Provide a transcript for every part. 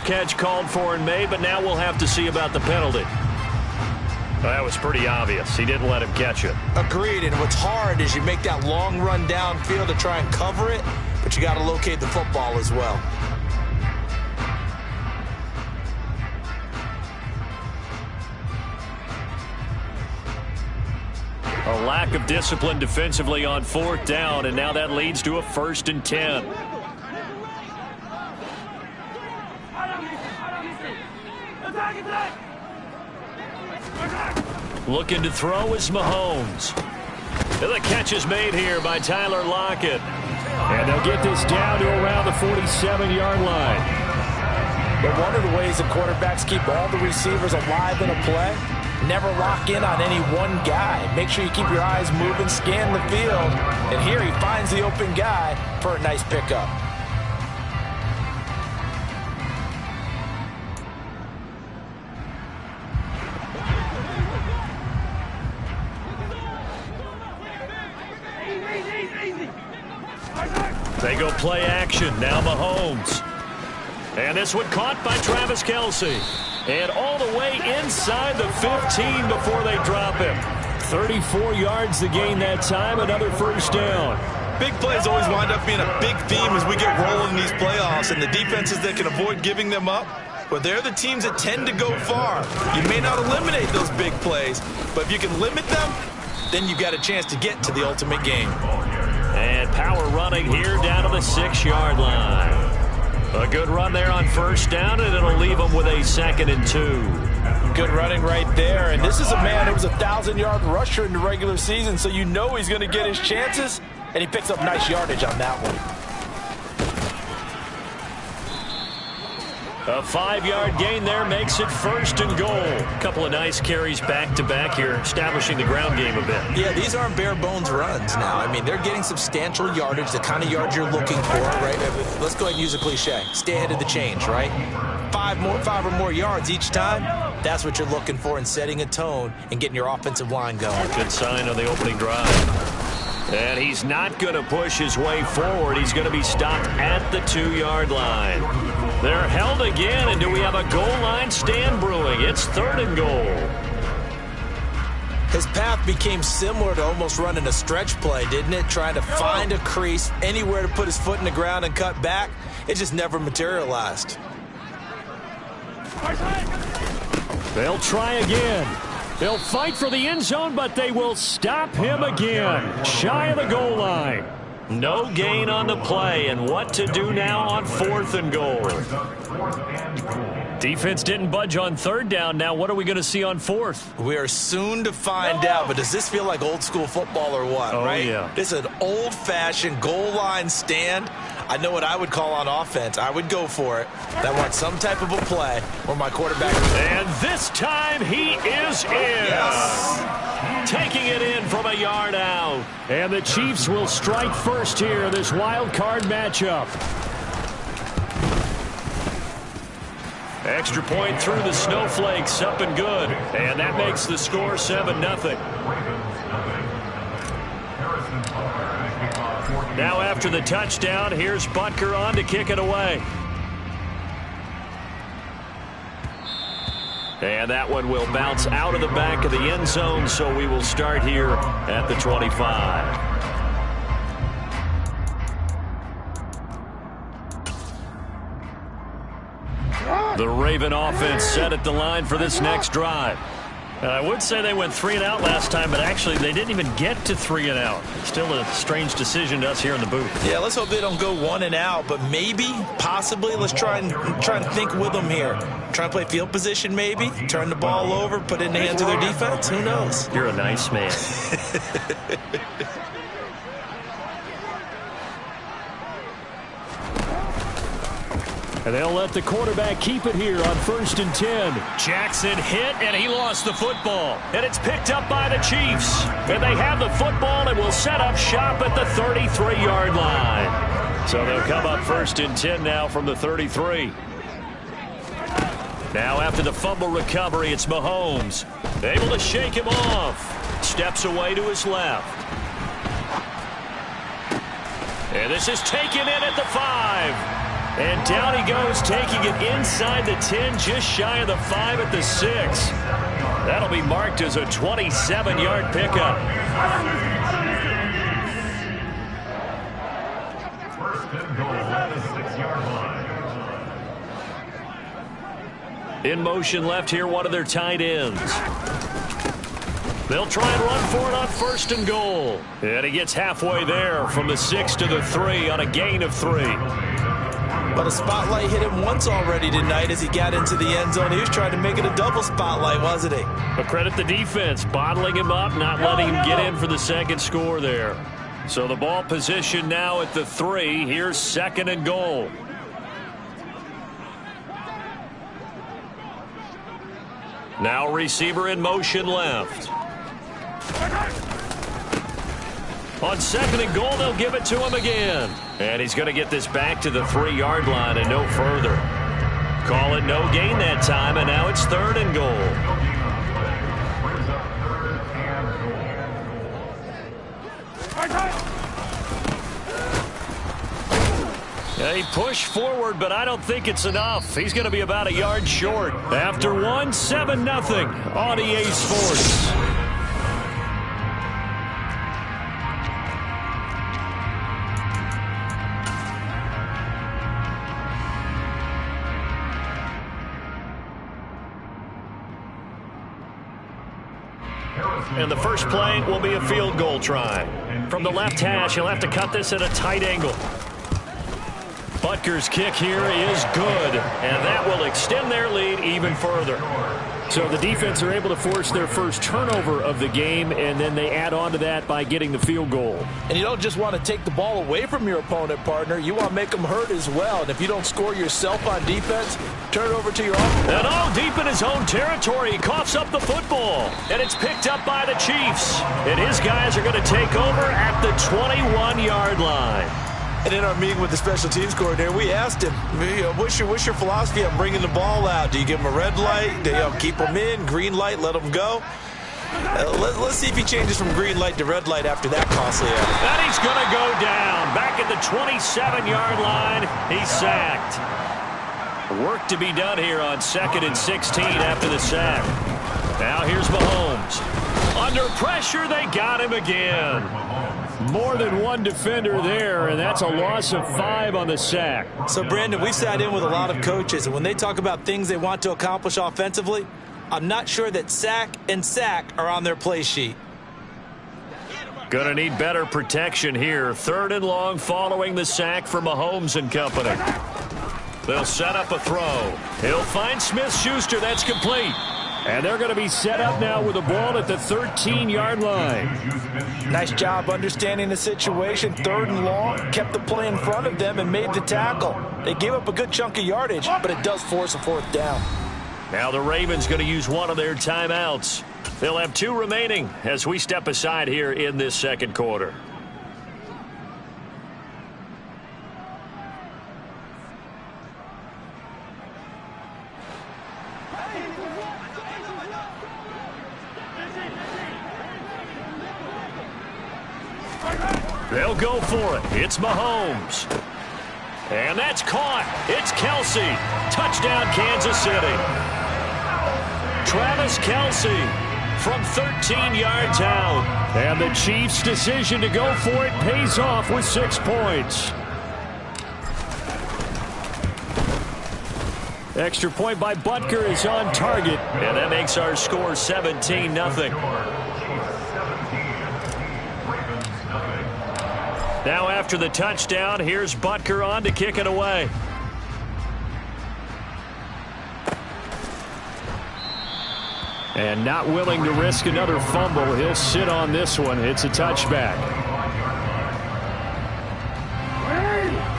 Catch called for and made, but now we'll have to see about the penalty. That was pretty obvious. He didn't let him catch it. Agreed, and what's hard is you make that long run downfield to try and cover it, but you got to locate the football as well. A lack of discipline defensively on 4th down, and now that leads to a 1st and 10. Looking to throw is Mahomes. And the catch is made here by Tyler Lockett. And they'll get this down to around the 47-yard line. But one of the ways the quarterbacks keep all the receivers alive in a play, never lock in on any one guy. Make sure you keep your eyes moving, scan the field. And here he finds the open guy for a nice pickup. They go play action. Now Mahomes. And this one caught by Travis Kelce. And all the way inside the 15 before they drop him. 34 yards to gain that time. Another 1st down. Big plays always wind up being a big theme as we get rolling in these playoffs. And the defenses that can avoid giving them up, well, they're the teams that tend to go far. You may not eliminate those big plays, but if you can limit them, then you've got a chance to get to the ultimate game. And power running here down to the 6-yard line. A good run there on 1st down, and it'll leave them with a 2nd and 2. Good running right there. And this is a man who was a 1,000-yard rusher in the regular season, so you know he's going to get his chances, and he picks up nice yardage on that one. A 5-yard gain there makes it 1st and goal. A couple of nice carries back-to-back here, establishing the ground game a bit. Yeah, these aren't bare-bones runs now. I mean, they're getting substantial yardage, the kind of yards you're looking for, right? Let's go ahead and use a cliche. Stay ahead of the change, right? 5 or more yards each time, that's what you're looking for in setting a tone and getting your offensive line going. Good sign on the opening drive. And he's not going to push his way forward. He's going to be stopped at the 2-yard line. They're held again, and do we have a goal line stand brewing? It's 3rd and goal. His path became similar to almost running a stretch play, didn't it? Trying to find a crease, anywhere to put his foot in the ground and cut back. It just never materialized. They'll try again. They'll fight for the end zone, but they will stop him again. Shy of the goal line. No gain on the play, and what to do now on 4th and goal. Defense didn't budge on 3rd down. Now what are we going to see on 4th? We are soon to find out, but does this feel like old school football or what, right? Yeah. This is an old-fashioned goal line stand. I know what I would call on offense. I would go for it. I want some type of a play where my quarterback... And this time he is in. Yes. Taking it in from a yard out. And the Chiefs will strike first here, this wild card matchup. Extra point through the snowflakes, up and good. And that makes the score 7-0. Now after the touchdown, here's Butker on to kick it away. And that one will bounce out of the back of the end zone, so we will start here at the 25. The Raven offense set at the line for this next drive. I would say they went 3 and out last time, but actually they didn't even get to 3 and out. Still a strange decision to us here in the booth. Yeah, let's hope they don't go 1 and out, but maybe, possibly, let's try and think with them here. Try and play field position maybe, turn the ball over, put it in the hands of their defense. Who knows? You're a nice man. And they'll let the quarterback keep it here on 1st and 10. Jackson hit, and he lost the football. And it's picked up by the Chiefs. And they have the football and will set up shop at the 33-yard line. So they'll come up 1st and 10 now from the 33. Now after the fumble recovery, it's Mahomes. Able to shake him off. Steps away to his left. And this is taken in at the 5. And down he goes, taking it inside the 10, just shy of the 5 at the 6. That'll be marked as a 27-yard pickup. In motion left here, one of their tight ends. They'll try and run for it on 1st and goal. And he gets halfway there from the 6 to the 3 on a gain of 3. But a spotlight hit him once already tonight as he got into the end zone. He was trying to make it a double spotlight, wasn't he? But credit the defense, bottling him up, not letting him get in for the second score there. So the ball position now at the 3. Here's 2nd and goal. Now receiver in motion left. On 2nd and goal, they'll give it to him again. And he's going to get this back to the 3-yard line and no further. Call it no gain that time, and now it's 3rd and goal. He pushed forward, but I don't think it's enough. He's going to be about a yard short. After one, 7-0 on EA Sports. And the first play will be a field goal try. From the left hash, he'll have to cut this at a tight angle. Butker's kick here is good, and that will extend their lead even further. So the defense are able to force their first turnover of the game, and then they add on to that by getting the field goal. And you don't just want to take the ball away from your opponent, partner. You want to make them hurt as well. And if you don't score yourself on defense, turn it over to your offense. And all deep in his own territory, he coughs up the football. And it's picked up by the Chiefs. And his guys are going to take over at the 21-yard line. And in our meeting with the special teams coordinator, we asked him, what's your philosophy on bringing the ball out? Do you give him a red light? Do you keep him in? Green light, let him go? Let's see if he changes from green light to red light after that costly error. And he's going to go down. Back at the 27-yard line, he's sacked. Work to be done here on 2nd and 16 after the sack. Now here's Mahomes. Under pressure, they got him again. More than one defender there, and that's a loss of 5 on the sack. So, Brandon, we've sat in with a lot of coaches, and when they talk about things they want to accomplish offensively, I'm not sure that sack and sack are on their play sheet. Going to need better protection here. 3rd and long following the sack for Mahomes and company. They'll set up a throw. He'll find Smith-Schuster. That's complete. And they're going to be set up now with a ball at the 13-yard line. Nice job understanding the situation. 3rd and long, kept the play in front of them and made the tackle. They gave up a good chunk of yardage, but it does force a 4th down. Now the Ravens going to use one of their timeouts. They'll have 2 remaining as we step aside here in this 2nd quarter. They'll go for it. It's Mahomes. And that's caught. It's Kelsey. Touchdown, Kansas City. Travis Kelsey from 13 yards out. And the Chiefs' decision to go for it pays off with 6 points. Extra point by Butker is on target. And that makes our score 17-0. Now after the touchdown, here's Butker on to kick it away. And not willing to risk another fumble, he'll sit on this one. It's a touchback.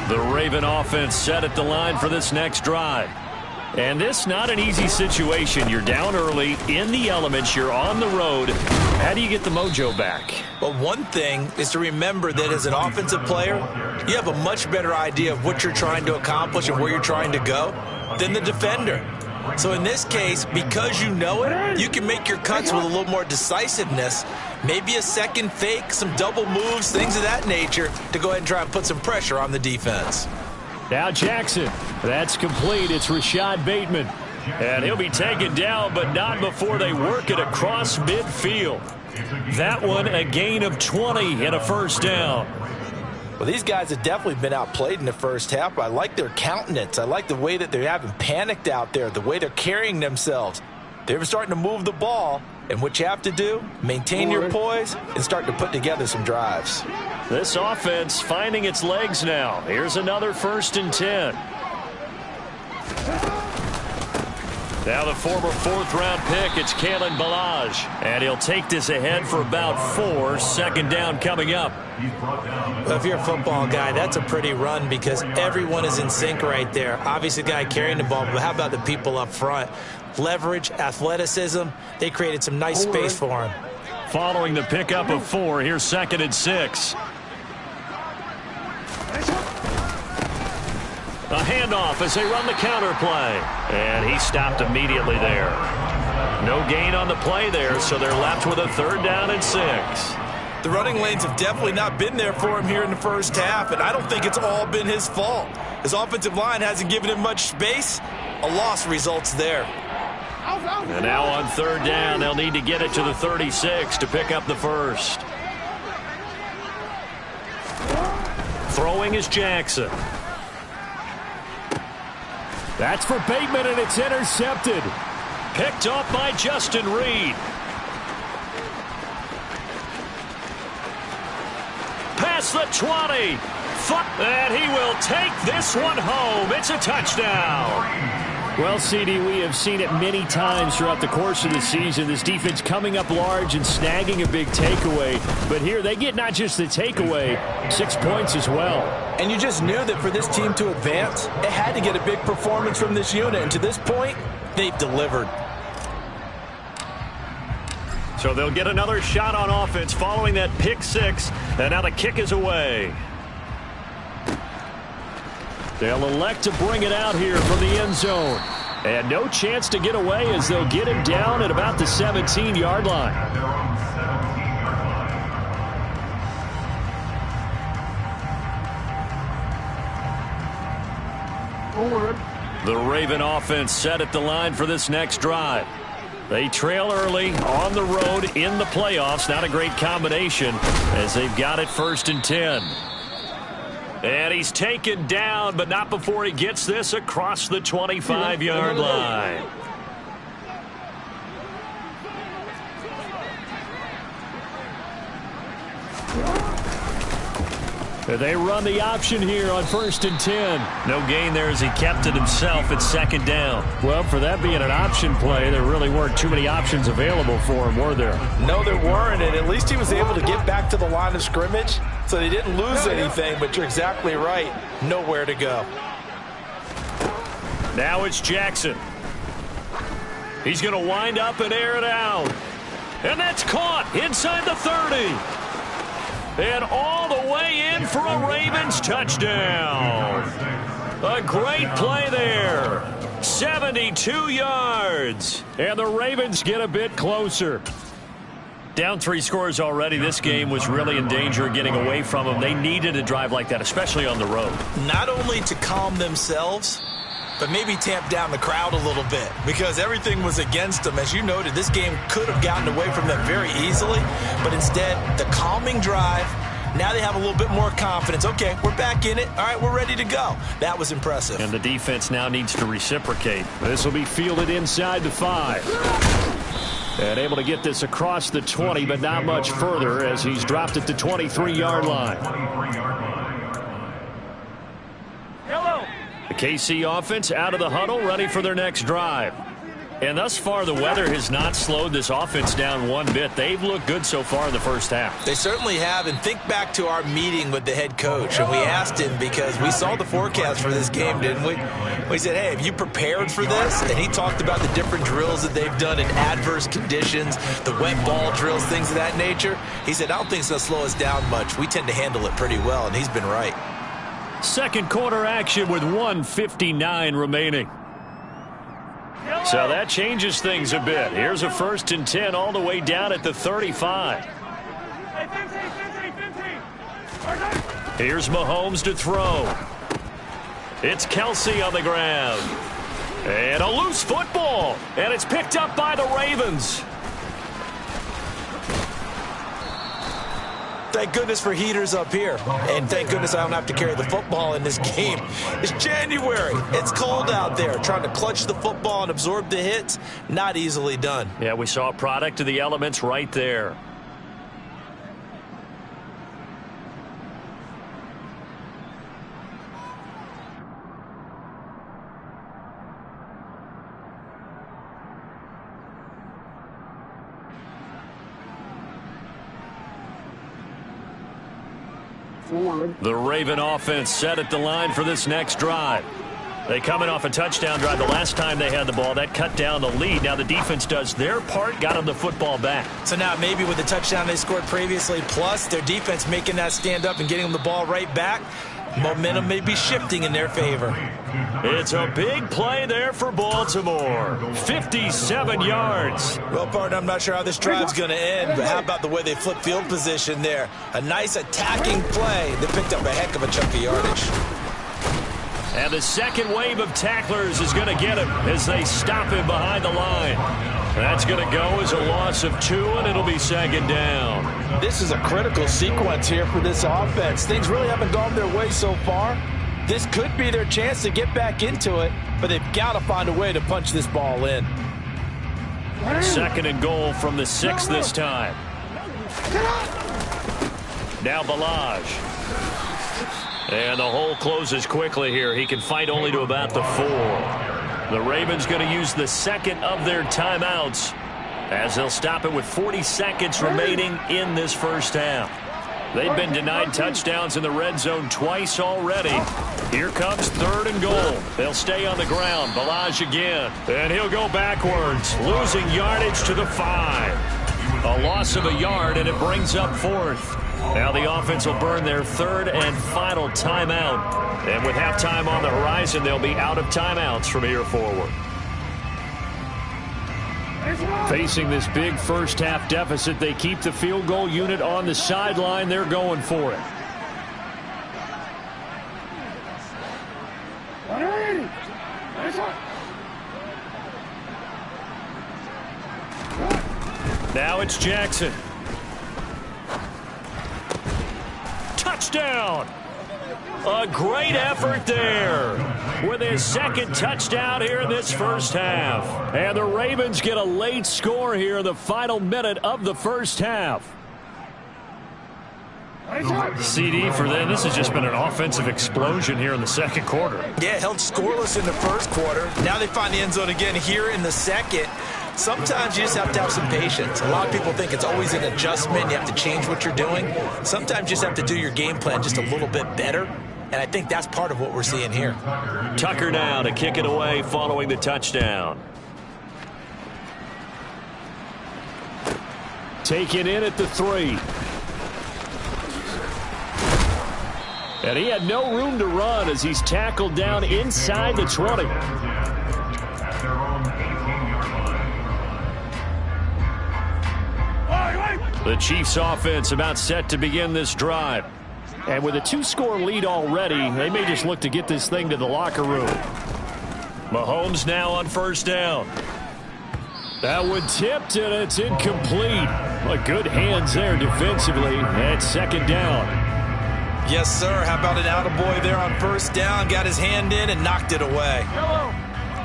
The Raven offense set at the line for this next drive. And this not an easy situation. You're down early, in the elements, you're on the road. How do you get the mojo back? Well, one thing is to remember that as an offensive player, you have a much better idea of what you're trying to accomplish and where you're trying to go than the defender. So in this case, because you know it, you can make your cuts with a little more decisiveness, maybe a second fake, some double moves, things of that nature, to go ahead and try and put some pressure on the defense. Now Jackson. That's complete. It's Rashad Bateman. And he'll be taken down, but not before they work it across midfield. That one a gain of 20 and a first down. Well, these guys have definitely been outplayed in the first half, but I like their countenance. I like the way that they're having panicked out there, the way they're carrying themselves. They're starting to move the ball, and what you have to do, maintain your poise and start to put together some drives. This offense finding its legs now. Here's another 1st and 10. Now the former 4th-round pick, it's Kalen Ballage. And he'll take this ahead for about 4. 2nd down coming up. Well, if you're a football guy, that's a pretty run because everyone is in sync right there. Obviously, the guy carrying the ball, but how about the people up front? Leverage, athleticism, they created some nice space for him. Following the pickup of 4, here's 2nd and 6. A handoff as they run the counter play. And he stopped immediately there. No gain on the play there, so they're left with a 3rd down and 6. The running lanes have definitely not been there for him here in the first half, and I don't think it's all been his fault. His offensive line hasn't given him much space. A loss results there. And now on 3rd down, they'll need to get it to the 36 to pick up the 1st. Throwing is Jackson. That's for Bateman, and it's intercepted. Picked off by Justin Reed. Past the 20. And he will take this one home. It's a touchdown. Well, CD, we have seen it many times throughout the course of the season. This defense coming up large and snagging a big takeaway. But here they get not just the takeaway, 6 points as well. And you just knew that for this team to advance, it had to get a big performance from this unit. And to this point, they've delivered. So they'll get another shot on offense following that pick 6. And now the kick is away. They'll elect to bring it out here from the end zone. And no chance to get away as they'll get him down at about the 17-yard line. The Raven offense set at the line for this next drive. They trail early on the road in the playoffs. Not a great combination as they've got it 1st and 10. And he's taken down, but not before he gets this across the 25-yard line. They run the option here on 1st and 10. No gain there as he kept it himself at 2nd down. Well, for that being an option play, there really weren't too many options available for him, were there? No, there weren't, and at least he was able to get back to the line of scrimmage, so they didn't lose anything, but you're exactly right. Nowhere to go. Now it's Jackson. He's going to wind up and air it out. And that's caught inside the 30. And all the way in for a Ravens touchdown. A great play there. 72 yards. And the Ravens get a bit closer. Down 3 scores already. This game was really in danger of getting away from them. They needed a drive like that, especially on the road. Not only to calm themselves, but maybe tamp down the crowd a little bit because everything was against them. As you noted, this game could have gotten away from them very easily, but instead, the calming drive, now they have a little bit more confidence. Okay, we're back in it. All right, we're ready to go. That was impressive. And the defense now needs to reciprocate. This will be fielded inside the 5. And able to get this across the 20, but not much further as he's dropped at the 23-yard line. The KC offense out of the huddle, ready for their next drive. And thus far, the weather has not slowed this offense down one bit. They've looked good so far in the first half. They certainly have. And think back to our meeting with the head coach. And we asked him because we saw the forecast for this game, didn't we? We said, hey, have you prepared for this? And he talked about the different drills that they've done in adverse conditions, the wet ball drills, things of that nature. He said, I don't think it's going to slow us down much. We tend to handle it pretty well, and he's been right. Second quarter action with 1:59 remaining. So that changes things a bit. Here's a 1st and 10 all the way down at the 35. Here's Mahomes to throw. It's Kelsey on the ground. And a loose football. And it's picked up by the Ravens. Thank goodness for heaters up here. And thank goodness I don't have to carry the football in this game. It's January. It's cold out there. Trying to clutch the football and absorb the hits, not easily done. Yeah, we saw a product of the elements right there. The Raven offense set at the line for this next drive. They coming off a touchdown drive. The last time they had the ball, that cut down the lead. Now the defense does their part, got them the football back. So now maybe with the touchdown they scored previously, plus their defense making that stand up and getting them the ball right back, momentum may be shifting in their favor. It's a big play there for Baltimore. 57 yards. Well, partner, I'm not sure how this drive's going to end, but how about the way they flip field position there? A nice attacking play. They picked up a heck of a chunk of yardage. And the second wave of tacklers is going to get him as they stop him behind the line. That's going to go as a loss of 2, and it'll be second down. This is a critical sequence here for this offense. Things really haven't gone their way so far. This could be their chance to get back into it, but they've got to find a way to punch this ball in. Second and goal from the 6 this time. Now Balaj. And the hole closes quickly here. He can fight only to about the 4. The Ravens going to use the second of their timeouts as they'll stop it with 40 seconds remaining in this first half. They've been denied touchdowns in the red zone twice already. Here comes third and goal. They'll stay on the ground. Balaj again. And he'll go backwards, losing yardage to the 5. A loss of a yard, and it brings up 4th. Now the offense will burn their third and final timeout. And with halftime on the horizon, they'll be out of timeouts from here forward. Facing this big first half deficit, they keep the field goal unit on the sideline. They're going for it. Now it's Jackson. Touchdown! A great effort there with his second touchdown here in this first half. And the Ravens get a late score here in the final minute of the first half. CD for them. This has just been an offensive explosion here in the second quarter. Yeah, held scoreless in the first quarter. Now they find the end zone again here in the second. Sometimes you just have to have some patience. A lot of people think it's always an adjustment. You have to change what you're doing. Sometimes you just have to do your game plan just a little bit better. And I think that's part of what we're seeing here. Tucker now to kick it away following the touchdown. Taken in at the 3. And he had no room to run as he's tackled down inside the 20. The Chiefs offense about set to begin this drive. And with a 2-score lead already, they may just look to get this thing to the locker room. Mahomes now on first down. That one tipped, and it's incomplete. But good hands there defensively at second down. Yes, sir. How about an attaboy there on first down? Got his hand in and knocked it away.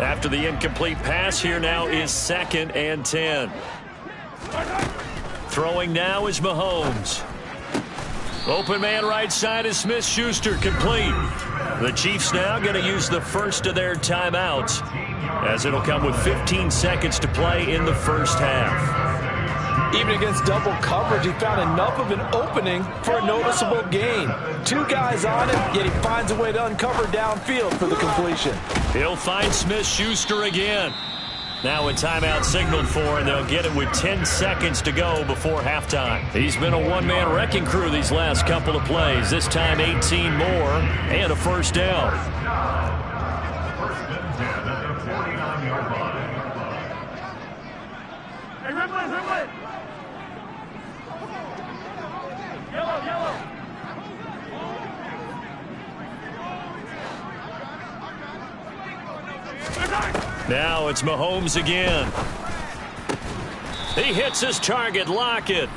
After the incomplete pass, here now is 2nd and 10. Throwing now is Mahomes. Open man right side is Smith-Schuster, complete. The Chiefs now going to use the first of their timeouts as it'll come with 15 seconds to play in the first half. Even against double coverage, he found enough of an opening for a noticeable gain. 2 guys on him, yet he finds a way to uncover downfield for the completion. He'll find Smith-Schuster again. Now a timeout signaled for, and they'll get it with 10 seconds to go before halftime. He's been a one-man wrecking crew these last couple of plays. This time 18 more and a first down. Hey, Ridley! Yellow! Now it's Mahomes again. He hits his target, Lockett.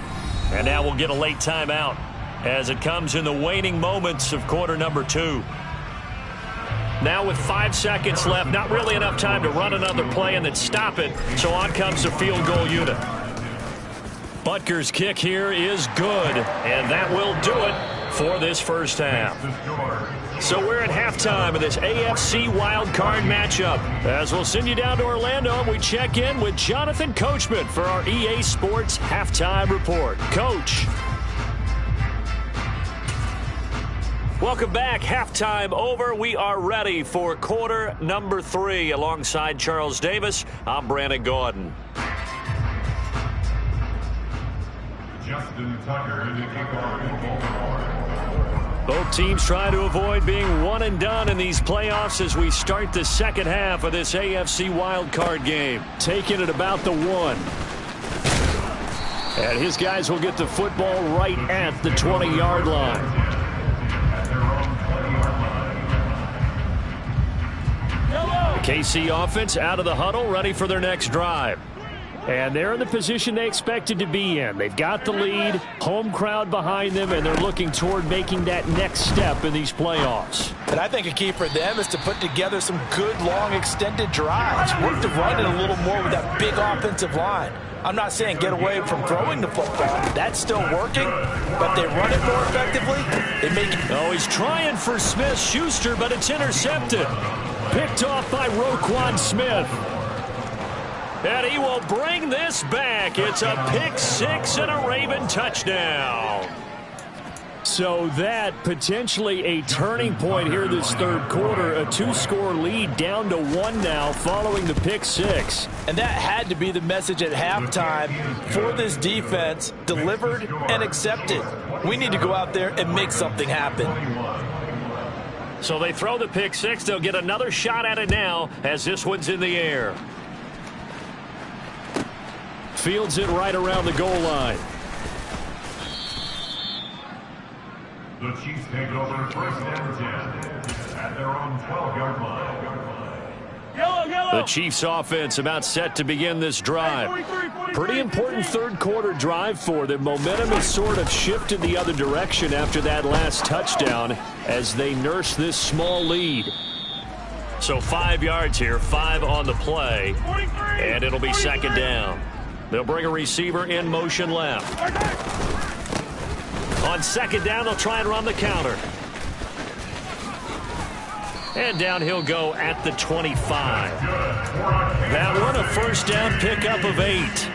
And now we'll get a late timeout as it comes in the waning moments of quarter number 2. Now with 5 seconds left, not really enough time to run another play and then stop it. So on comes the field goal unit. Butker's kick here is good, and that will do it for this first half. So we're at halftime of this AFC wildcard matchup. As we'll send you down to Orlando, and we check in with Jonathan Coachman for our EA Sports Halftime Report. Coach. Welcome back. Halftime over. We are ready for quarter number 3. Alongside Charles Davis, I'm Brandon Gordon. Both teams try to avoid being one and done in these playoffs as we start the second half of this AFC wildcard game. Taking it about the 1. And his guys will get the football right at the 20-yard line. The KC offense out of the huddle, ready for their next drive. And they're in the position they expected to be in. They've got the lead, home crowd behind them, and they're looking toward making that next step in these playoffs. And I think a key for them is to put together some good, long, extended drives. Work to run it a little more with that big offensive line. I'm not saying get away from throwing the football. That's still working, but they run it more effectively. They make it. Oh, he's trying for Smith-Schuster, but it's intercepted. Picked off by Roquan Smith. And he will bring this back. It's a pick 6 and a Raven touchdown. So that potentially a turning point here this third quarter. A 2-score lead down to 1 now following the pick 6. And that had to be the message at halftime for this defense. Delivered and accepted. We need to go out there and make something happen. So they throw the pick 6. They'll get another shot at it now as this one's in the air. Fields it right around the goal line. The Chiefs take over first and 10 at their own 12-yard line. The Chiefs offense about set to begin this drive. Pretty important third quarter drive for them. Momentum has sort of shifted the other direction after that last touchdown as they nurse this small lead. So 5 yards here, 5 on the play, and it'll be second down. They'll bring a receiver in motion left. On second down, they'll try and run the counter. And down he'll go at the 25. That one a first down pickup of 8. First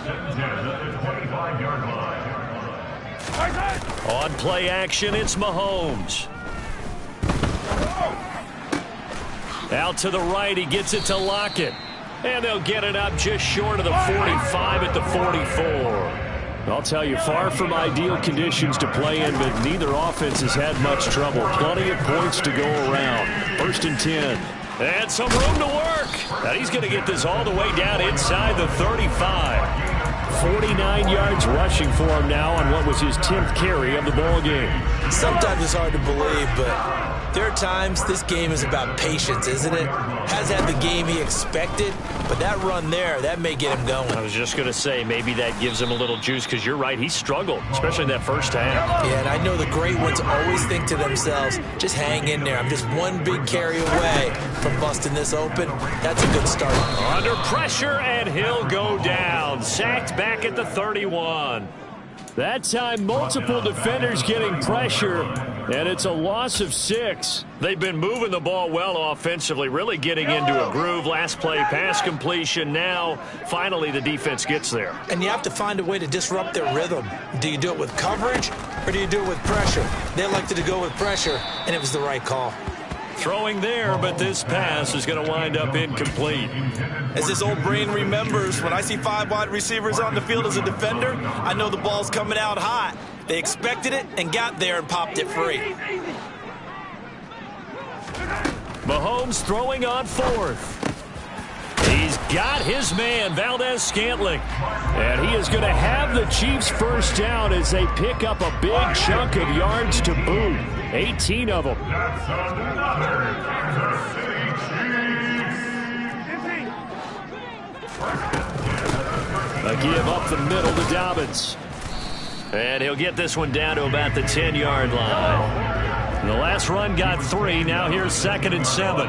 and 10 at the 25-yard line. On play action, it's Mahomes. Out to the right, he gets it to Lockett. And they'll get it up just short of the 45 at the 44. I'll tell you, far from ideal conditions to play in, but neither offense has had much trouble. Plenty of points to go around. First and 10. And some room to work. And he's going to get this all the way down inside the 35. 49 yards rushing for him now on what was his 10th carry of the ball game. Sometimes it's hard to believe, but there are times this game is about patience, isn't it? Has had the game he expected, but that run there, that may get him going. I was just going to say, maybe that gives him a little juice, because you're right, he struggled, especially in that first half. Yeah, and I know the great ones always think to themselves, just hang in there. I'm just one big carry away from busting this open. That's a good start. Under pressure, and he'll go down. Sacked back at the 31. That time, multiple defenders getting pressure, and it's a loss of 6. They've been moving the ball well offensively, really getting into a groove. Last play, pass completion. Now, finally, the defense gets there. And you have to find a way to disrupt their rhythm. Do you do it with coverage, or do you do it with pressure? They elected to go with pressure, and it was the right call. Throwing there, but this pass is going to wind up incomplete. As this old brain remembers, when I see 5 wide receivers on the field as a defender, I know the ball's coming out hot. They expected it and got there and popped it free. Mahomes throwing on 4th. He's got his man, Valdez-Scantling. And he is going to have the Chiefs first down as they pick up a big chunk of yards to boot. 18 of them. That's another Kansas City Chiefs. A give up the middle to Dobbins. And he'll get this one down to about the 10-yard line. The last run got 3. Now here's 2nd and 7.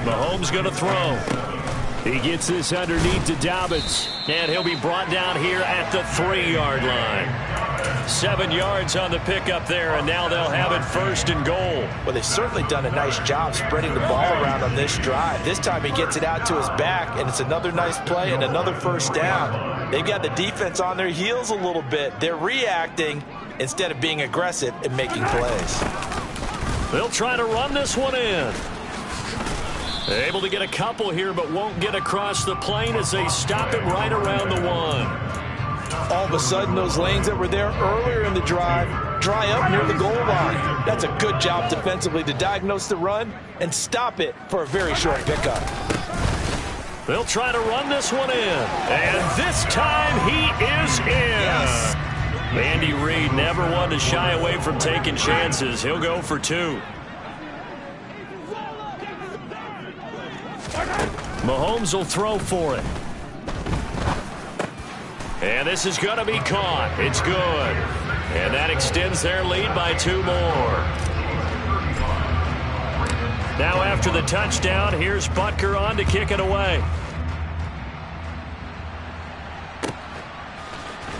Mahomes going to throw. He gets this underneath to Dobbins. And he'll be brought down here at the 3-yard line. 7 yards on the pickup there, and now they'll have it 1st and goal. Well, they've certainly done a nice job spreading the ball around on this drive. This time he gets it out to his back, and it's another nice play and another 1st down. They've got the defense on their heels a little bit. They're reacting instead of being aggressive and making plays. They'll try to run this one in. Able to get a couple here, but won't get across the plane as they stop him right around the 1. All of a sudden, those lanes that were there earlier in the drive dry up near the goal line. That's a good job defensively to diagnose the run and stop it for a very short pickup. They'll try to run this one in. And this time he is in. Yes. Andy Reid never one to shy away from taking chances. He'll go for 2. Mahomes will throw for it. And this is going to be caught. It's good. And that extends their lead by 2 more. Now after the touchdown, here's Butker on to kick it away.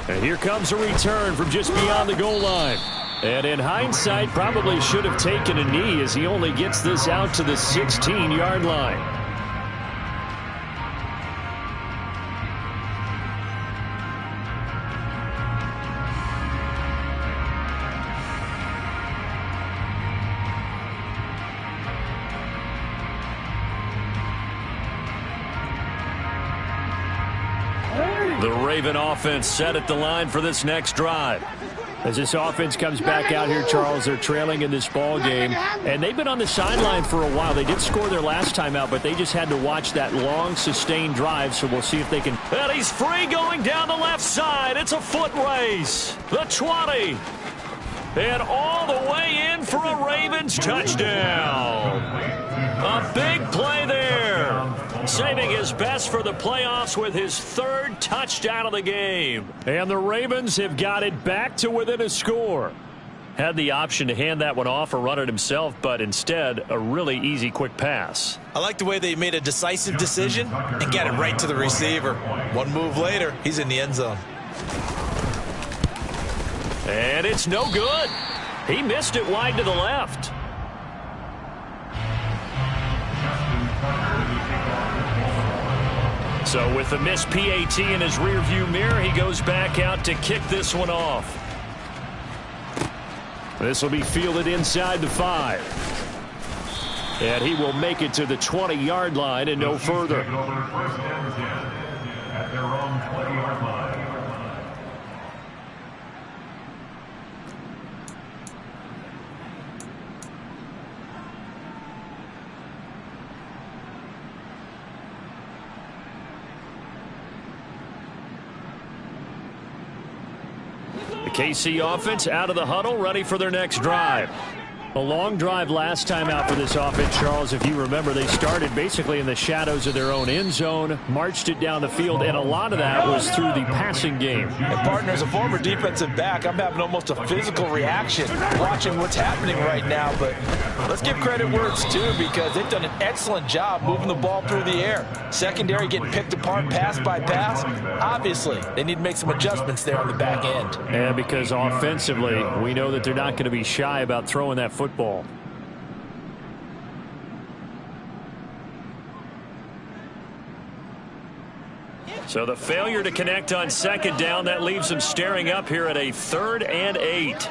And here comes a return from just beyond the goal line. And in hindsight, probably should have taken a knee as he only gets this out to the 16-yard line. The Raven offense set at the line for this next drive. As this offense comes back out here, Charles, they're trailing in this ball game, and they've been on the sideline for a while. They did score their last time out, but they just had to watch that long, sustained drive, so we'll see if they can. And he's free going down the left side. It's a foot race. The 20. And all the way in for a Ravens touchdown. A big play there. Saving his best for the playoffs with his 3rd touchdown of the game. And the Ravens have got it back to within a score. Had the option to hand that one off or run it himself, but instead, a really easy, quick pass. I like the way they made a decisive decision and got it right to the receiver. One move later, he's in the end zone. And it's no good. He missed it wide to the left. So with the missed PAT in his rearview mirror, he goes back out to kick this one off. This will be fielded inside the 5. And he will make it to the 20-yard line and no further. At their own 20-yard line. The KC offense out of the huddle, ready for their next drive. A long drive last time out for this offense, Charles. If you remember, they started basically in the shadows of their own end zone, marched it down the field, and a lot of that was through the passing game. And partner, as a former defensive back, I'm having almost a physical reaction watching what's happening right now. But let's give credit where it's due, because they've done an excellent job moving the ball through the air. Secondary getting picked apart pass by pass. Obviously, they need to make some adjustments there on the back end. And because offensively, we know that they're not going to be shy about throwing that football. So the failure to connect on 2nd down, that leaves them staring up here at a 3rd and 8.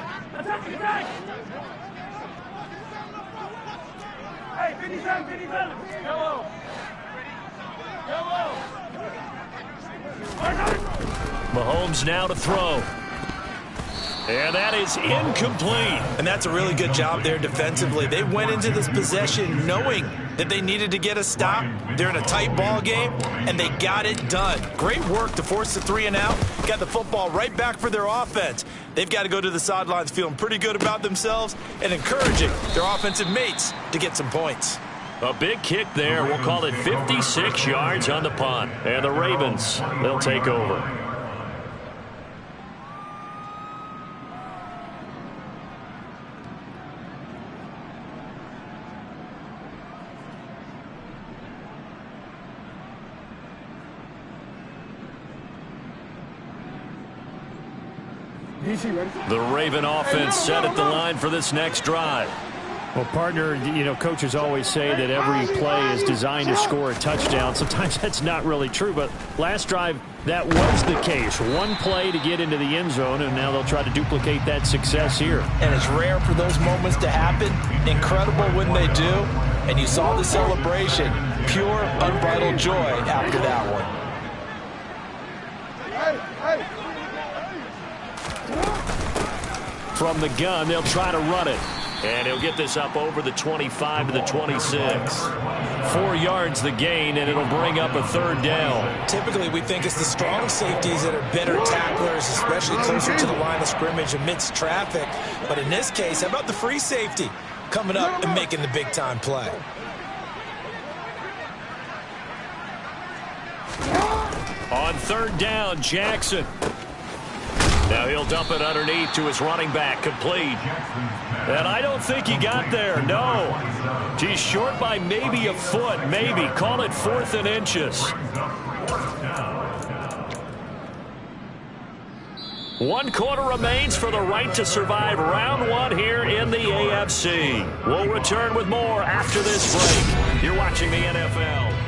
Mahomes now to throw. And that is incomplete. And that's a really good job there defensively. They went into this possession knowing that they needed to get a stop. They're in a tight ball game, and they got it done. Great work to force the 3 and out. Got the football right back for their offense. They've got to go to the sidelines feeling pretty good about themselves and encouraging their offensive mates to get some points. A big kick there. We'll call it 56 yards on the punt. And the Ravens, they'll take over. The Raven offense set at the line for this next drive. Well, partner, you know, coaches always say that every play is designed to score a touchdown. Sometimes that's not really true, but last drive, that was the case. One play to get into the end zone, and now they'll try to duplicate that success here. And it's rare for those moments to happen. Incredible when they do. And you saw the celebration. Pure, unbridled joy after that one. From the gun, they'll try to run it. And he'll get this up over the 25 to the 26. 4 yards the gain, and it'll bring up a third down. Typically, we think it's the strong safeties that are better tacklers, especially closer to the line of scrimmage amidst traffic. But in this case, how about the free safety coming up and making the big-time play? On third down, Jackson. Now he'll dump it underneath to his running back, complete. And I don't think he got there, no. He's short by maybe a foot, maybe. Call it 4th and inches. 1 quarter remains for the right to survive round 1 here in the AFC. We'll return with more after this break. You're watching the NFL.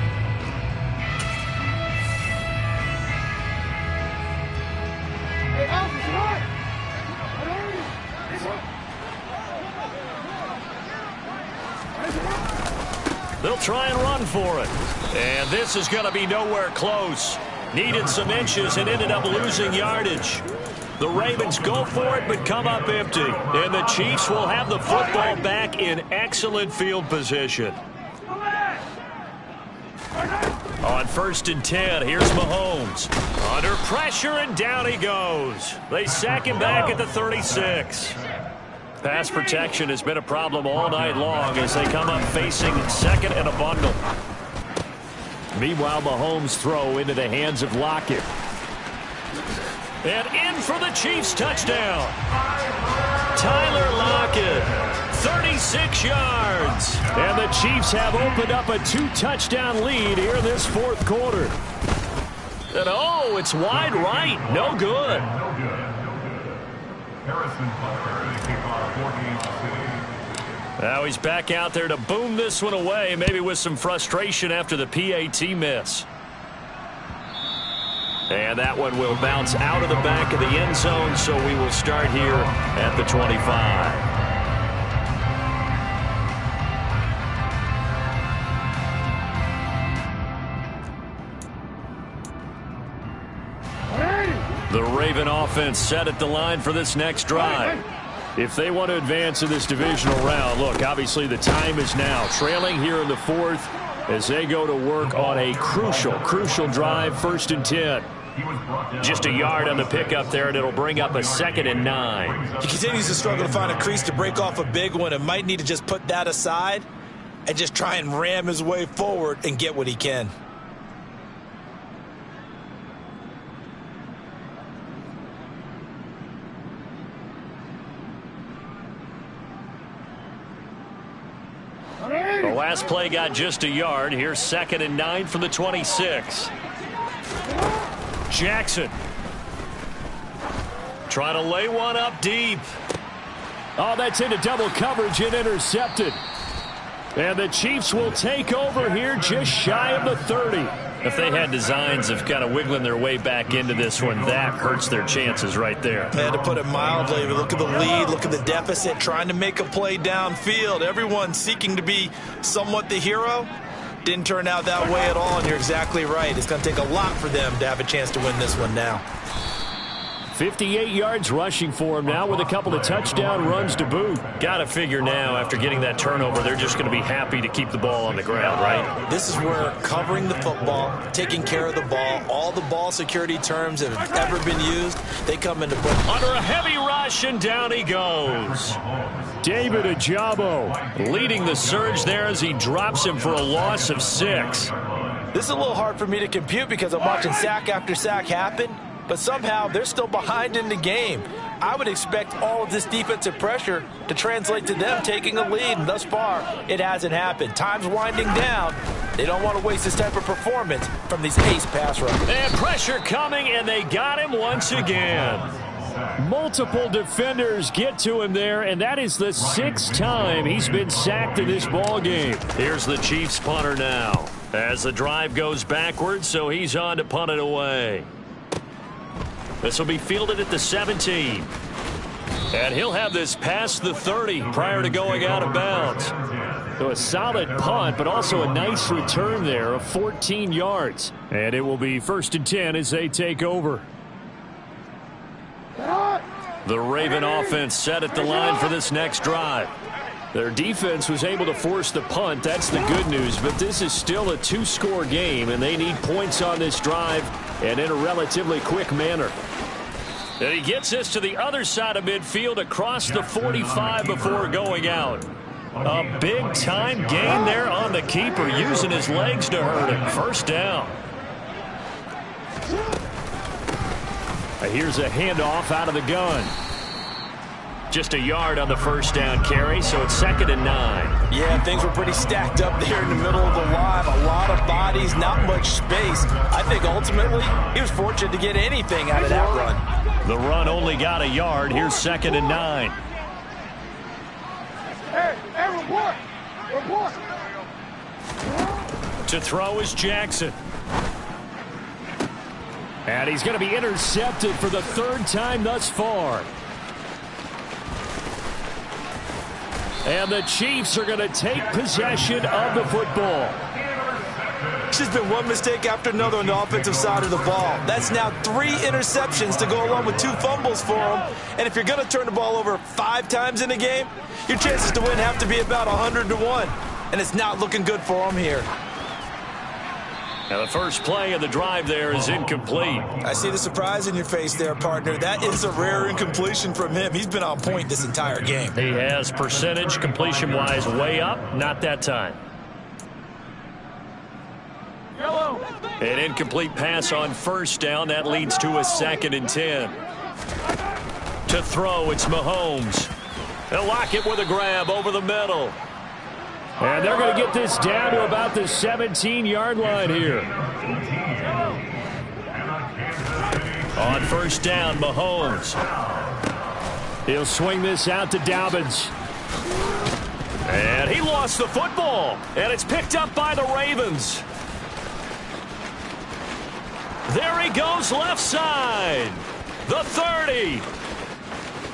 They'll try and run for it. And this is going to be nowhere close. Needed some inches and ended up losing yardage. The Ravens go for it but come up empty. And the Chiefs will have the football back in excellent field position. On 1st and 10, here's Mahomes. Under pressure, and down he goes. They sack him back at the 36. Pass protection has been a problem all night long as they come up facing 2nd and a bundle. Meanwhile, Mahomes' throw into the hands of Lockett. And in for the Chiefs touchdown. Tyler Lockett, 36 yards. And the Chiefs have opened up a 2-touchdown lead here in this 4th quarter. And oh, it's wide right. No good. Now he's back out there to boom this one away, maybe with some frustration after the PAT miss. And that one will bounce out of the back of the end zone, so we will start here at the 25. The Raven offense set at the line for this next drive. If they want to advance in this divisional round, look, obviously the time is now. Trailing here in the 4th as they go to work on a crucial drive, 1st and 10. Just a yard on the pickup there, and it'll bring up a 2nd and 9. He continues to struggle to find a crease to break off a big one and might need to just put that aside and just try and ram his way forward and get what he can. The last play got just a yard. Here's 2nd and 9 from the 26. Jackson trying to lay one up deep. Oh, that's into double coverage and intercepted. And the Chiefs will take over here just shy of the 30. If they had designs of kind of wiggling their way back into this one, that hurts their chances right there. They had to put it mildly. Look at the lead, look at the deficit, trying to make a play downfield. Everyone seeking to be somewhat the hero. Didn't turn out that way at all, and you're exactly right. It's going to take a lot for them to have a chance to win this one now. 58 yards rushing for him now with a couple of touchdown runs to boot. Got to figure now, after getting that turnover, they're just going to be happy to keep the ball on the ground, right? This is where covering the football, taking care of the ball, all the ball security terms that have ever been used, they come into play. Under a heavy rush, and down he goes. David Ajabo Leading the surge there as he drops him for a loss of 6. This is a little hard for me to compute because I'm watching sack after sack happen, but somehow they're still behind in the game. I would expect all of this defensive pressure to translate to them taking a lead, and thus far, it hasn't happened. Time's winding down. They don't want to waste this type of performance from these ace pass rushers. And pressure coming, and they got him once again. Multiple defenders get to him there, and that is the 6th time he's been sacked in this ball game. Here's the Chiefs punter now as the drive goes backwards, so he's on to punt it away. This will be fielded at the 17. And he'll have this past the 30 prior to going out of bounds. So a solid punt, but also a nice return there of 14 yards. And it will be 1st and 10 as they take over. The Raven offense set at the line for this next drive. Their defense was able to force the punt. That's the good news. But this is still a 2-score game, and they need points on this drive and in a relatively quick manner. And he gets this to the other side of midfield across the 45 before going out. A big-time gain there on the keeper, using his legs to hurt him. 1st down. Here's a handoff out of the gun. Just a yard on the 1st down carry, so it's 2nd and 9. Yeah, things were pretty stacked up there in the middle of the line. A lot of bodies, not much space. I think ultimately he was fortunate to get anything out of that run. The run only got a yard. Here's 2nd and 9. Hey, report! To throw is Jackson. And he's going to be intercepted for the 3rd time thus far. And the Chiefs are going to take possession of the football. It's just been one mistake after another on the offensive side of the ball. That's now 3 interceptions to go along with 2 fumbles for them. And if you're going to turn the ball over 5 times in a game, your chances to win have to be about 100-1. And it's not looking good for them here. And the first play of the drive there is incomplete. I see the surprise in your face there, partner. That is a rare incompletion from him. He's been on point this entire game. He has percentage completion-wise way up. Not that time. An incomplete pass on 1st down. That leads to a 2nd and 10. To throw, it's Mahomes. They'll lock it with a grab over the middle. And they're going to get this down to about the 17-yard line here. On 1st down, Mahomes. He'll swing this out to Dobbins. And he lost the football. And it's picked up by the Ravens. There he goes left side. The 30.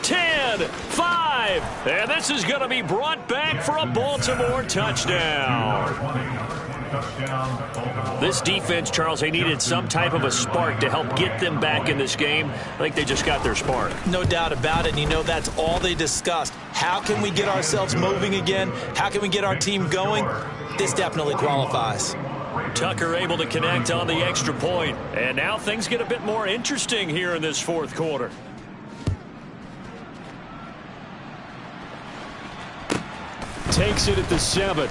10, 5, and this is going to be brought back for a Baltimore touchdown. This defense, Charles, they needed some type of a spark to help get them back in this game. I think they just got their spark. No doubt about it, and you know that's all they discussed. How can we get ourselves moving again? How can we get our team going? This definitely qualifies. Tucker able to connect on the extra point, and now things get a bit more interesting here in this 4th quarter. Takes it at the 7.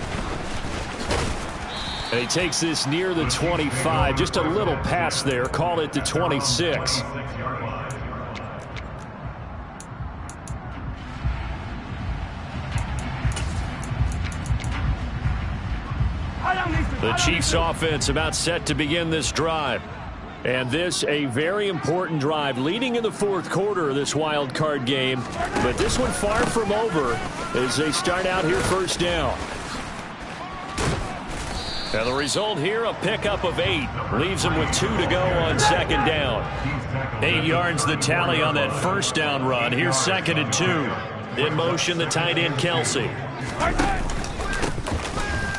And he takes this near the 25. Just a little pass there. Call it the 26. The Chiefs offense about set to begin this drive. And this a very important drive leading in the 4th quarter of this wild card game. But this one far from over as they start out here 1st down. And the result here, a pickup of 8. Leaves them with 2 to go on 2nd down. 8 yards the tally on that 1st down run. Here's 2nd and 2. In motion, the tight end, Kelsey.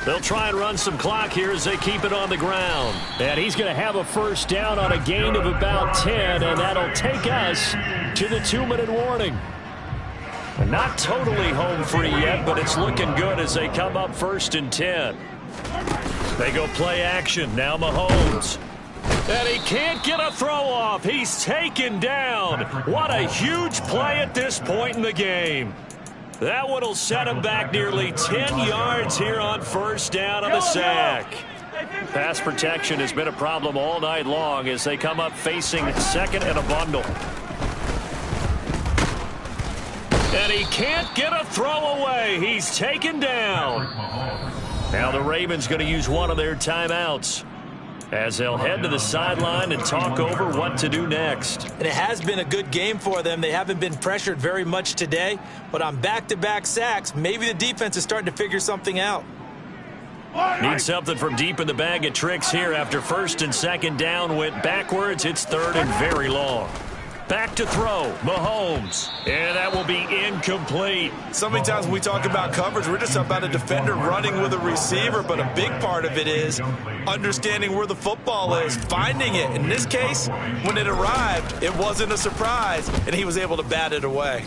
They'll try and run some clock here as they keep it on the ground. And he's going to have a first down on a gain of about 10, and that'll take us to the 2-minute warning. Not totally home free yet, but it's looking good as they come up 1st and 10. They go play action. Now Mahomes. And he can't get a throw off. He's taken down. What a huge play at this point in the game. That one will set him back nearly 10 yards here on 1st down on the sack. Pass protection has been a problem all night long as they come up facing 2nd and a bundle. And he can't get a throw away. He's taken down. Now the Ravens going to use one of their timeouts as they'll head to the sideline and talk over what to do next. And it has been a good game for them. They haven't been pressured very much today, but on back-to-back sacks, maybe the defense is starting to figure something out. Need something from deep in the bag of tricks here after 1st and 2nd down went backwards. It's 3rd and very long. Back to throw, Mahomes. And that will be incomplete. So many times when we talk about coverage, we're just about a defender running with a receiver, but a big part of it is understanding where the football is, finding it. In this case, when it arrived, it wasn't a surprise, and he was able to bat it away.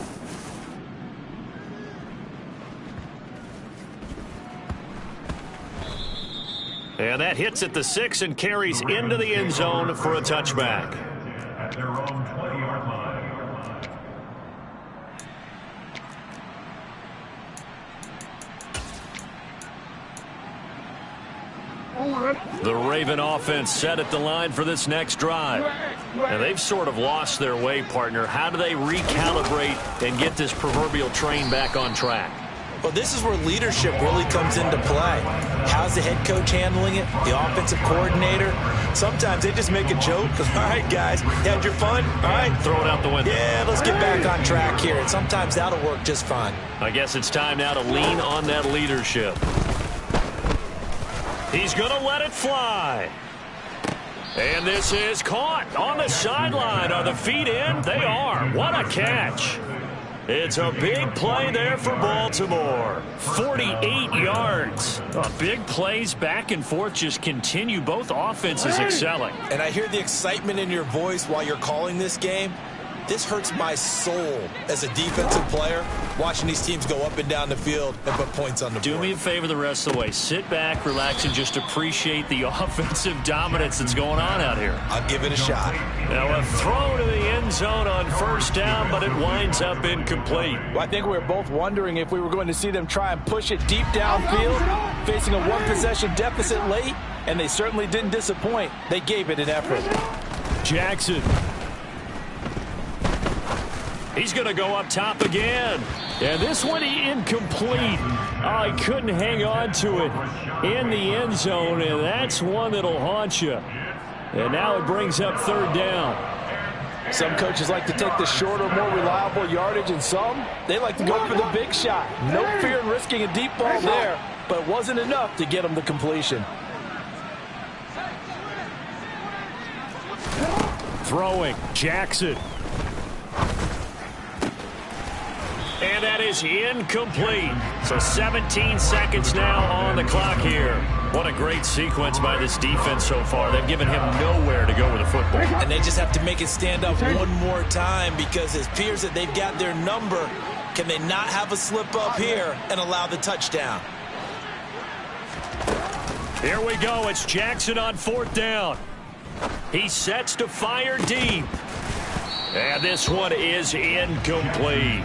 And that hits at the 6 and carries into the end zone for a touchback. At their own 20-yard line. The Raven offense set at the line for this next drive. And they've sort of lost their way, partner. How do they recalibrate and get this proverbial train back on track? Well, this is where leadership really comes into play. How's the head coach handling it? The offensive coordinator? Sometimes they just make a joke. All right, guys, you had your fun? All right. Throw it out the window. Yeah, let's get back on track here. And sometimes that'll work just fine. I guess it's time now to lean on that leadership. He's going to let it fly. And this is caught on the sideline. Are the feet in? They are. What a catch. It's a big play there for Baltimore. 48 yards. Big plays back and forth just continue. Both offenses excelling. And I hear the excitement in your voice while you're calling this game. This hurts my soul as a defensive player, watching these teams go up and down the field and put points on the board. Do me a favor the rest of the way. Sit back, relax, and just appreciate the offensive dominance that's going on out here. I'll give it a shot. Now a throw to the end zone on 1st down, but it winds up incomplete. Well, I think we were both wondering if we were going to see them try and push it deep downfield, facing a one-possession deficit late, and they certainly didn't disappoint. They gave it an effort. Jackson. He's going to go up top again. And this one incomplete. Oh, he couldn't hang on to it in the end zone, and that's one that'll haunt you. And now it brings up 3rd down. Some coaches like to take the shorter, more reliable yardage, and some, they like to go for the big shot. No fear in risking a deep ball there, but it wasn't enough to get them the completion. Throwing, Jackson. And that is incomplete. So 17 seconds now on the clock here. What a great sequence by this defense so far. They've given him nowhere to go with the football. And they just have to make it stand up one more time because it appears that they've got their number. Can they not have a slip up here and allow the touchdown? Here we go. It's Jackson on 4th down. He sets to fire deep. And this one is incomplete.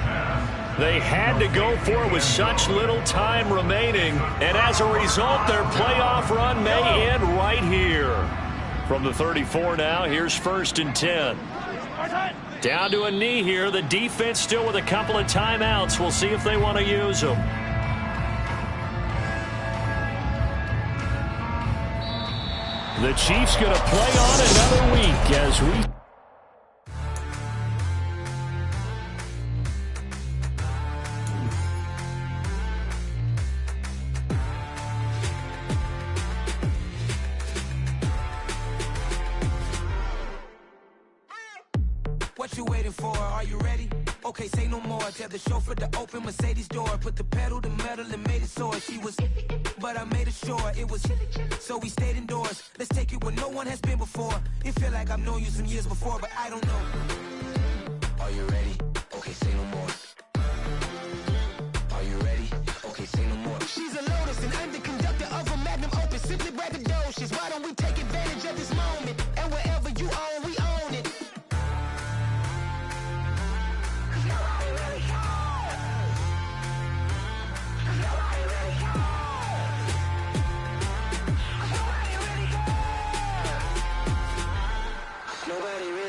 They had to go for it with such little time remaining, and as a result, their playoff run may end right here. From the 34 now, here's 1st and 10. Down to a knee here. The defense still with a couple of timeouts. We'll see if they want to use them. The Chiefs going to play on another week as we... What you waiting for? Are you ready? Okay, say no more. Tell the chauffeur to open Mercedes door. Put the pedal to metal and made it soar. She was, but I made it sure it was. So we stayed indoors. Let's take it where no one has been before. It feel like I've known you some years before, but I don't know. Are you ready? Okay, say no more. Are you ready? Okay, say no more. She's a Lotus and I'm the conductor of a Magnum Opus. Simply braggadocious. Why don't we take advantage of this moment? And wherever you own, we own it.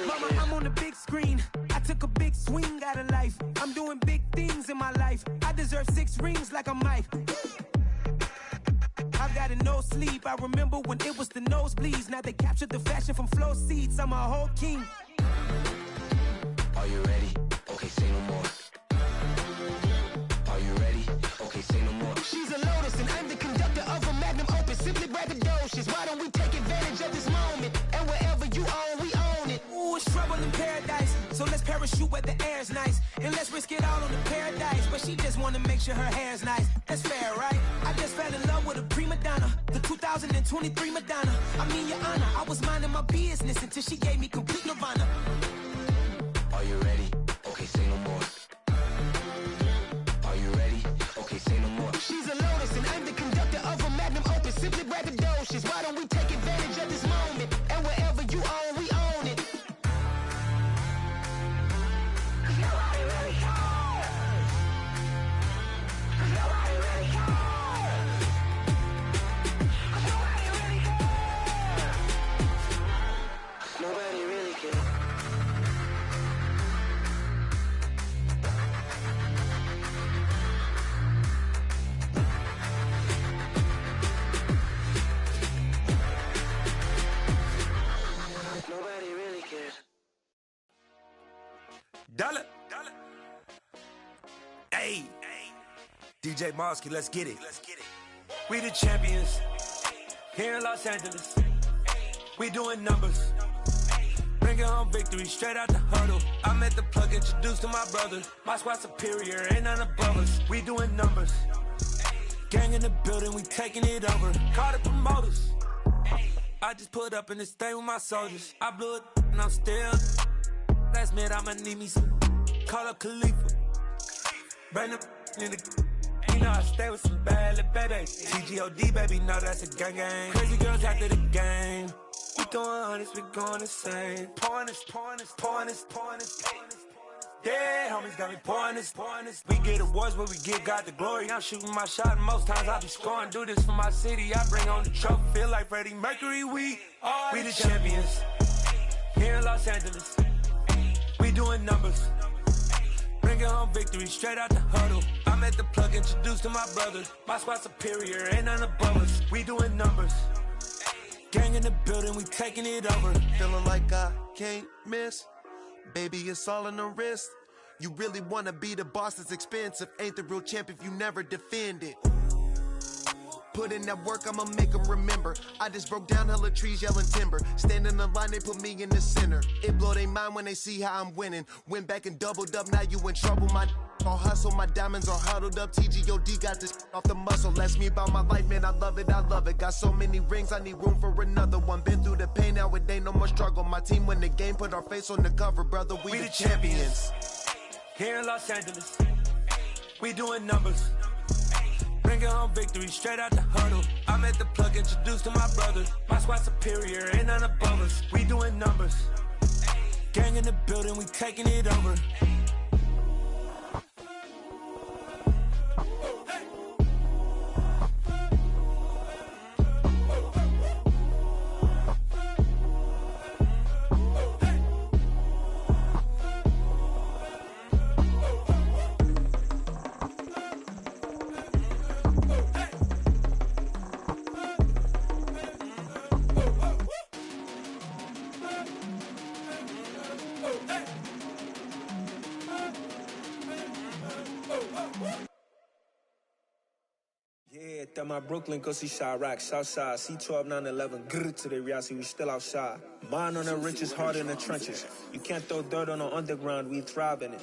Mama, I'm on the big screen. I took a big swing out of life. I'm doing big things in my life. I deserve 6 rings like a Mike. I've got no sleep. I remember when it was the nosebleeds. Now they captured the fashion from floor seats. I'm a whole king. Are you ready? Okay, say no more. Are you ready? Okay, say no more. She's a Lotus and I'm the conductor of a Magnum Opus. Simply braggadocious. Why don't we take advantage of this moment? And wherever you own, we own it. Ooh, it's trouble in paradise. So let's parachute where the air's nice. And let's risk it all on the paradise. But she just wanna make sure her hair's nice. That's fair, right? I just fell in love with a prima donna. The 2023 Madonna. I mean, your honor, I was minding my business until she gave me complete nirvana. Are you ready? Okay, say no more. Are you ready? Okay, say no more. She's a Lotus and I'm the conductor of a Magnum Opus. Simply braggadocious. Why don't we take advantage of this moment? And wherever you own, we own it. Nobody really cares. Nobody really cares. Nobody really cares. Nobody really cares. Nobody really cares. Dollar. Hey. DJ Mosky, let's get it. We the champions. Here in Los Angeles. We doing numbers. Bringing home victory straight out the huddle. I met the plug, introduced to my brother. My squad superior, ain't none above us. We doing numbers. Gang in the building, we taking it over. Call the promoters. I just put up in this thing with my soldiers. I blew it and I'm still. Last minute I'ma need me some. Call up Khalifa. Bring them in the. You know I stay with some bad little babies. TGOD baby, know that's a gang gang. Crazy girls after the game. We throwing hundreds, we going insane. Pouring this. Yeah, homies got me pouring this. We get awards, but we give God the glory. I'm shooting my shot, and most times I be scoring. Do this for my city, I bring on the trophy. Feel like Freddie Mercury, we the champions. Here in Los Angeles, we doing numbers. Bringing home victory straight out the huddle. I met the plug, introduced to my brother. My squad superior, ain't none above us. We doing numbers. Gang in the building, we taking it over. Feeling like I can't miss. Baby, it's all in the wrist. You really wanna be the boss, it's expensive. Ain't the real champ if you never defend it. Put in that work, I'ma make them remember. I just broke down hella trees, yelling timber. Stand in the line, they put me in the center. It blow their mind when they see how I'm winning. Went back and doubled up, now you in trouble. My all hustle, my diamonds are huddled up. TGOD got this off the muscle. Ask me about my life, man, I love it. Got so many rings, I need room for another one. Been through the pain, now it ain't no more struggle. My team win the game, put our face on the cover, brother. We the champions. Here in Los Angeles, we doing numbers. Bringing home victory straight out the huddle. I met the plug, introduced to my brother. My squad superior, ain't none above us. We doing numbers. Gang in the building, we taking it over. Yeah, that my Brooklyn, go see Chirac, Southside, C12, 911, grrr to the reality, we still outside. Mine on the riches, hard in the trenches. You can't throw dirt on the underground, we thrive in it.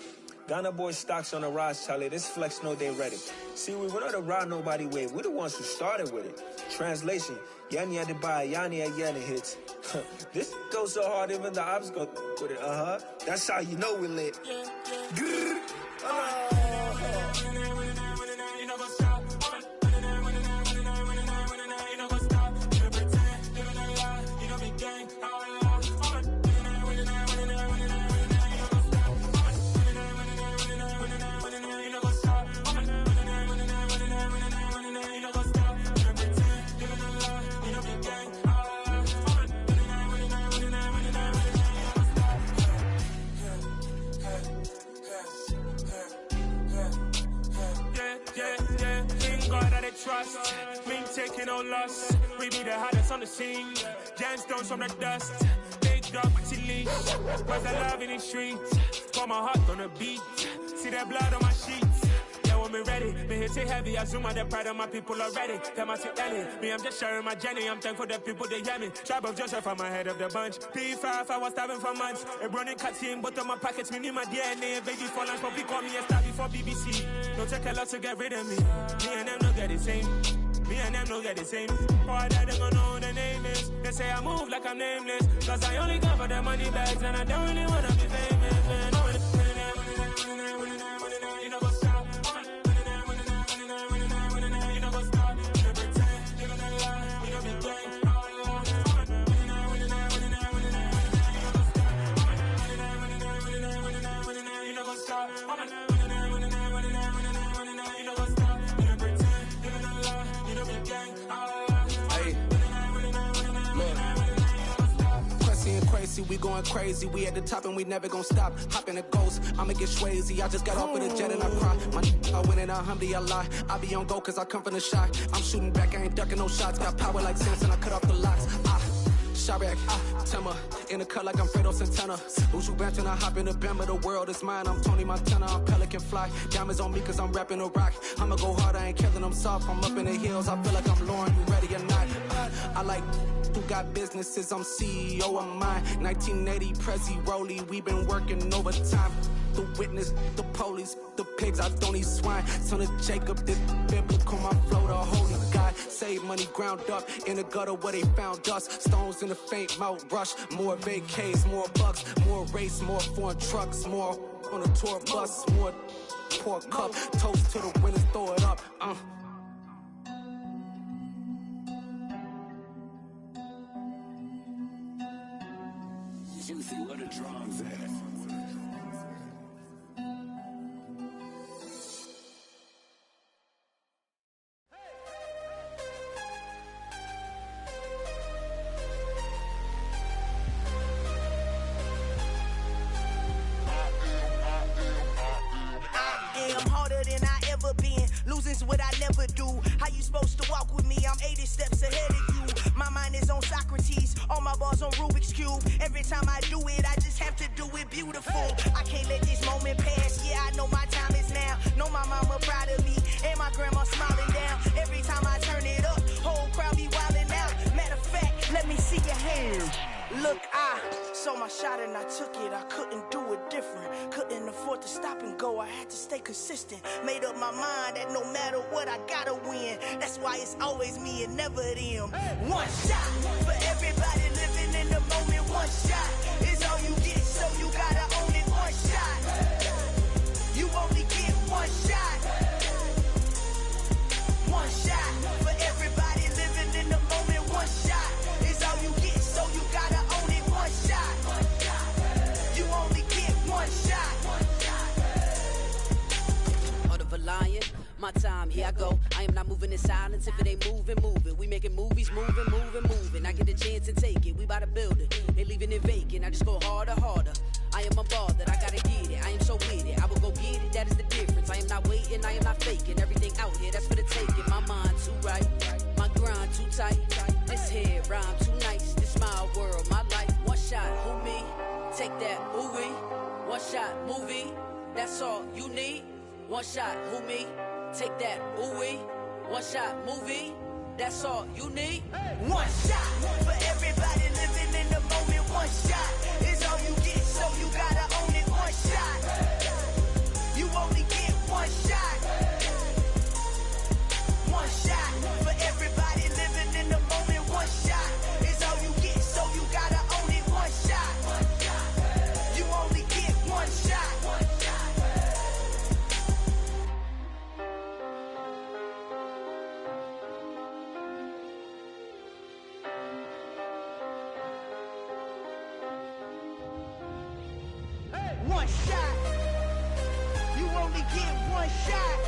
Ghana boys stocks on the rise, Charlie. This flex know they ready. See, we were not a ride nobody wave. We're the ones who started with it. Translation, Yanni had to buy Yanni hits. This goes so hard, even the ops go with it. That's how you know we lit. Trust, me taking no loss. We be the hottest on the scene. Gemstones from the dust. Big dog, pretty leash. Where's the love in the streets? Pour my heart on the beat. See that blood on my sheets. Yeah, when me ready, me hit it heavy. I zoom out the pride of my people already. Tell my sit Ellie. Me, I'm just sharing my journey. I'm thankful that people they hear me. Tribe of Joseph, I'm ahead of the bunch. P5, I was starving for months. A running cutscene, but on my pockets, me need my DNA. Baby for lunch, but we call me a star before BBC. Don't take a lot to get rid of me. Me and them don't get the same. Me and them don't get the same. Boy, that they gonna know who the name is. They say I move like I'm nameless. Cause I only come for the money bags and I don't really wanna be famous, man. You know what's up? You know what's up? You pretend, living a lie. You know me gang. You know what's up? We going crazy, we at the top and we never gonna stop. Hop in a ghost, I'ma get swayzy. I just got off with a jet and I cry. I win in a Humvee, I lie. I be on go cause I come from the shot. I'm shooting back, I ain't ducking no shots. Got power like Samson, I cut off the locks. Chirac, Timmer, in the cut like I'm Fredo Santana. Who's you benching? I hop in the Bama, the world is mine. I'm Tony Montana, I'm Pelican Fly. Diamonds on me cause I'm rapping a rock. I'ma go hard, I ain't killing them soft. I'm up in the hills, I feel like I'm Lauren, you ready or not? I like who got businesses, I'm CEO of mine. 1980 Prezi Rolly, we been working overtime. The witness, the police, the pigs, I don't eat swine. Son of Jacob, this biblical, my flow, the holy God. Save money ground up in the gutter where they found us. Stones in the faint mouth rush. More vacays, more bucks, more race, more foreign trucks, more on a tour bus, more pour cup. Toast to the winners, throw it up. Juicy, what a drums at. Losing's what I never do. How you supposed to walk with me? I'm 80 steps ahead of you. My mind is on Socrates, all my balls on Rubik's Cube. Every time I do it, I just have to do it beautiful. I can't let this moment pass. Yeah, I know my time is now. Know my mama proud of me, and my grandma smiling down. Every time I turn it up, whole crowd be wilding out. Matter of fact, let me see your hands. Look, I saw my shot and I took it. I couldn't do it different. Couldn't afford to stop and go. I had to stay consistent. Made up my mind that no matter what, I gotta win. That's why it's always me and never them. One shot for everybody living in the moment. One shot is all you get, so you gotta own it. One shot. You only get one shot. One shot for everybody living in the moment. One shot is all you get, so you gotta own it. One shot. You only get one shot. Heart of a lion, my time, here I go. I am not moving in silence. If it ain't moving, move it. We making movies, moving. I get a chance and take it. We bout to build it. Ain't leaving it vacant. I just go harder. I am a ball that I gotta get it. I am so with it. I will go get it. That is the difference. I am not waiting. I am not faking. Everything out here, that's for the taking. My mind too right. My grind too tight. This head rhyme too nice. This my world, my life. One shot, who me? Take that, ooh wee. One shot, movie. That's all you need. One shot, who me? Take that, ooh wee. One shot, movie. That's all you need. One shot for everybody living in the moment. One shot is all you get, so you gotta own it. One shot. one shot. You only get one shot.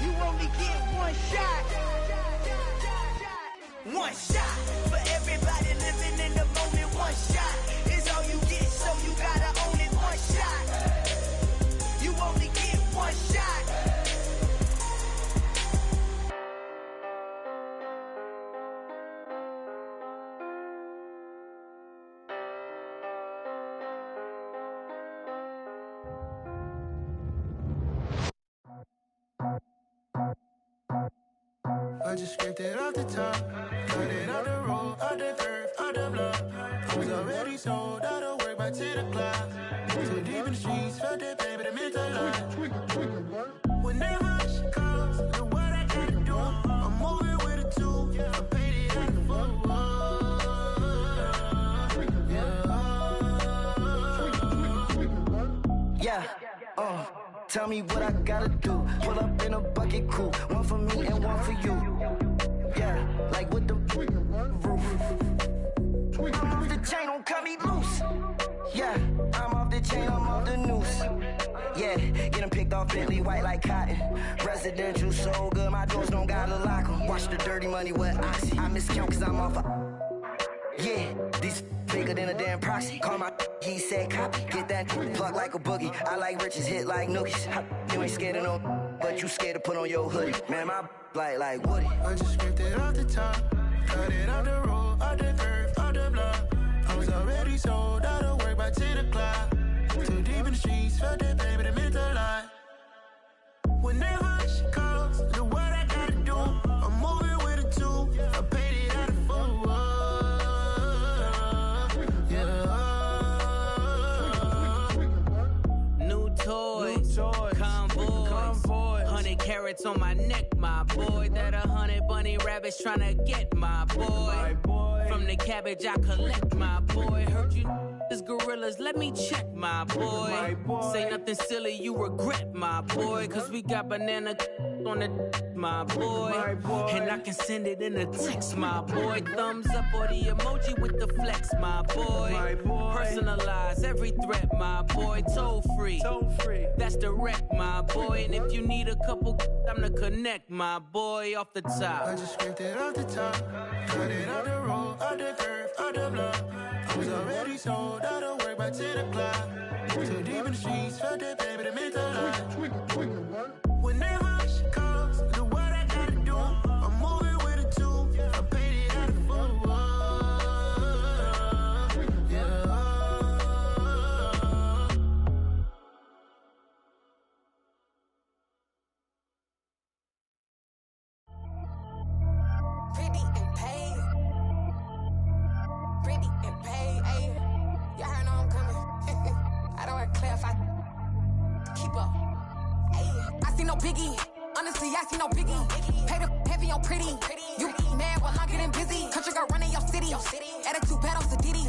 You only get one shot. One shot for everybody living in the moment. One shot is all you get, so you gotta own it. One shot. You only get one shot. I just scraped it off the top, got it out the road, out the turf, out the block. I was already sold, out of work by 10 o'clock. Too deep in the streets, felt that pain, but it meant a lot. Whenever she calls, do what I gotta do. I'm moving with a two, I paid it out the full. Yeah, tell me what I gotta do. Pull up in a bucket crew, one for me and one for you. Yeah, like with the roof. I'm off the chain, don't cut me loose. Yeah, I'm off the chain, I'm off the noose. Yeah, getting picked off Bentley white like cotton. Residential so good, my doors don't gotta lock 'em. Watch the dirty money with oxy. I miscount cause I'm off yeah, these bigger than a damn proxy. Call my he said copy. Get that plug like a boogie. I like riches, hit like nookies. You ain't scared of no, but you scared to put on your hoodie. Man, my like Woody. I just scraped it off the top, got it out the road, out the turf, out the block. I was already sold, out of work by 10 o'clock. Too deep in the streets, felt that pain, but it meant a lot. Whenever she calls, do what I gotta do. I'm moving with a two, I paid it out of full. Toys, convoys, 100 carats on my neck, my boy. That 100 bunny rabbits tryna get my boy. From the cabbage I collect, my boy. Heard you is gorillas, let me check, my boy. Say nothing silly, you regret, my boy. Cause we got banana on the my boy. And I can send it in a text, my boy. Thumbs up or the emoji with the flex, my boy. Personalize every threat, my boy. Toll free. That's direct, my boy. And if you need a couple, I'm the connect, my boy. Off the top. I just scraped it off the top, got it out the road, out the turf, out the block. I was already sold, out of work by 10 o'clock. Too deep in the streets, felt that pain, but it meant a lot. Whenever she calls, do what I gotta do. I'm moving with a two, I paid it out of full. Pretty and paid. Pretty and paid, ayy. Y'all heard know I'm coming. I don't wear Cliff, I keep up. Ayy, I see no biggie. Honestly, I see no biggie. Pay the heavy on pretty. You mad while I'm getting busy. Country girl running your city. Attitude bad on Sadiddy.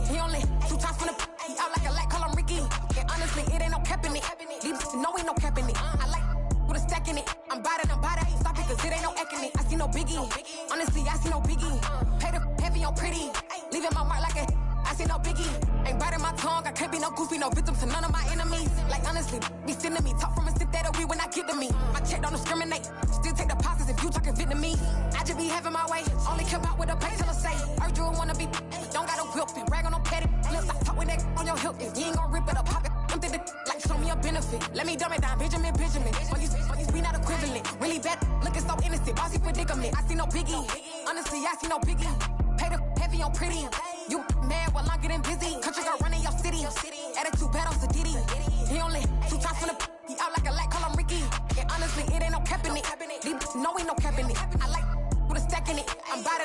He only 2 times from the he out like a light, call him Ricky. And honestly, it ain't no cap in it. These know ain't no cap in it. I like with a stack in it. I'm bad. Stop it, cause it ain't no eck in it. I see no biggie. Honestly, I see no biggie. Pay the heavy on pretty. Leaving my mark like a I see no biggie. Ain't biting my tongue. I can't be no goofy, no victim to none of my enemies. Like honestly, be sending me talk from a sip that we when I get to me. My check don't discriminate. Still take deposits if you talking Vietnamese. I just be having my way. Only care about what the pay teller say. Urge you wanna be. Don't gotta whip it. Rag on no petty. Let's stop talk with that on your hip. If you ain't gon' rip it up, pop it. I'm thinking like show me a benefit. Let me dumb it down, Benjamin. Money's we not equivalent. Really bad, looking so innocent. Bossy predicament. I see no biggie. Honestly, I see no biggie. Pay the heavy on pretty. You mad while I'm getting busy. Country girl running your city. Attitude bad on Sadiddy. He only 2 times from the he out like a light, call him Ricky. And honestly, it ain't no cap in it. These know ain't no cap in it. I like with a stack in it. I'm bad.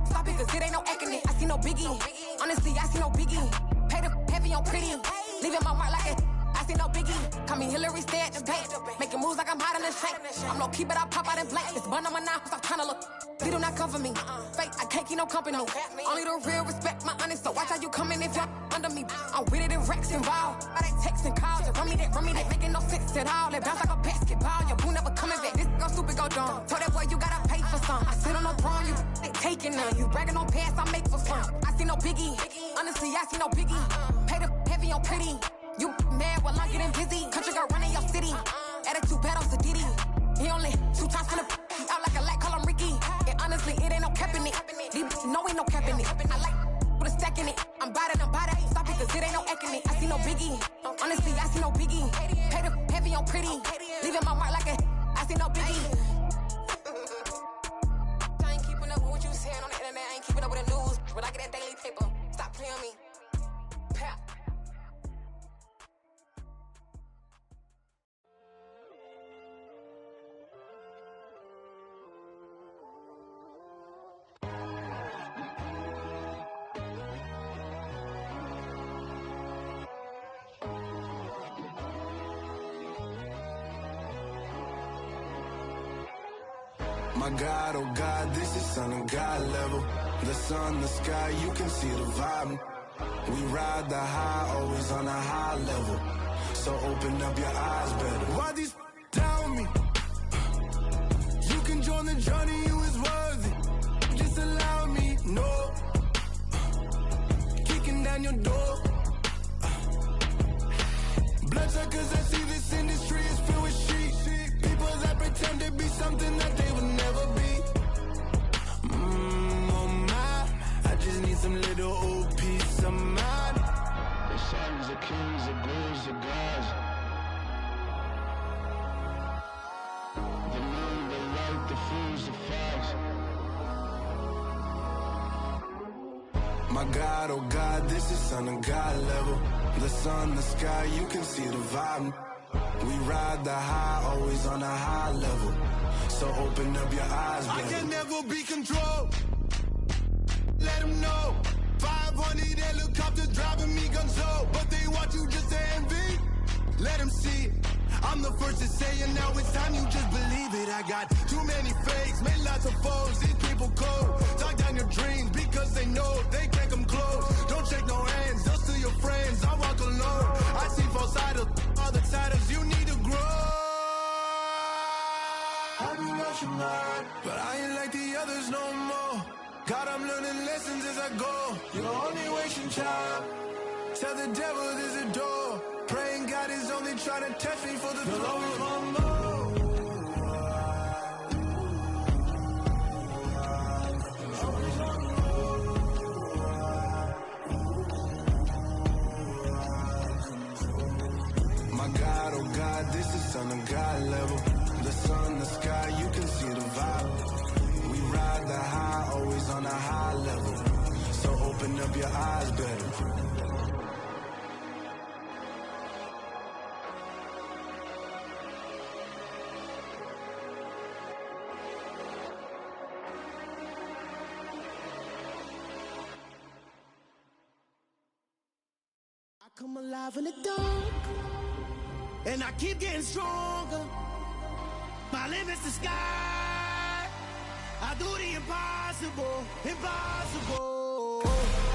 Stop it, cause it ain't no eck in it. I see no biggie. Honestly, I see no biggie. Pay the heavy on pretty. Leaving my mark like a I see no biggie. Call me Hillary, stay at the bank. Making moves like I'm hot in the shank. I'm low key, but I pop out in blank. It's bun on my knife, stop trying to look. They do not come for me. Fake, I can't keep no company. Only the real respect my honest. So watch how you coming if you're under me. I'm with it in Rex involved. I they texting calls and run me that. Making no sense at all. They bounce like a basketball. Your boo never coming back. This go stupid, go dumb. Told that boy you gotta pay for some. I sit on no throne, you they take speaking of. You bragging on past, I make for fun. I see no biggie. Honestly, I see no biggie. Pay the heavy on pretty. You mad while I'm getting busy. Country girl running your city. Attitude bad off the Diddy. He only 2 times from the he out like a light, call him Ricky. And honestly, it ain't no cap in it. These know ain't no cap in it. I like put a stack in it. I'm bout it. Stop it, cause it ain't no eck in it. I see no biggie. Honestly, I see no biggie. Pay the heavy on pretty. Leaving my mark like a I see no biggie. I ain't keeping up with what you saying on the internet. I ain't keeping up with the news. But I get that daily paper. Stop playing me. Pap. My God, oh God, this is Son of God level. The sun, the sky, you can see the vibe. We ride the high, always on a high level. So open up your eyes better. Why these tell me? You can join the journey, you is worthy. Just allow me, no. Kicking down your door. Bloodsuckers, I see this industry is filled with sheep. People that pretend to be something that they will never be. Oh my, I just need some little old peace of mind. The sons of kings, the gurus, the gods. The moon, the light, the fools, the facts. My God, oh God, this is Son of God level. The sun, the sky, you can see the vibe. We ride the high, always on a high level. So open up your eyes, baby. I can never be controlled. Let them know. 500 helicopters driving me gonzo. But they want you just to envy. Let them see it. I'm the first to say it, now it's time you just believe it. I got too many fakes, made lots of foes. These people cold. Talk down your dreams because they know they can't come close. Don't shake no hands, they'll steal your friends. I walk alone. I see false idols, other titles. You need to grow. I've been watching mine, but I ain't like the others no more. God, I'm learning lessons as I go. You're only wasting time. Tell the devil there's a door. Praying God is only trying to test me for the throne. My God, oh God, this is Son of God level. The sun, the sky, you can see the vibe. We ride the high, always on a high level. So open up your eyes better. Come alive in the dark, and I keep getting stronger. My limit's the sky. I do the impossible, impossible.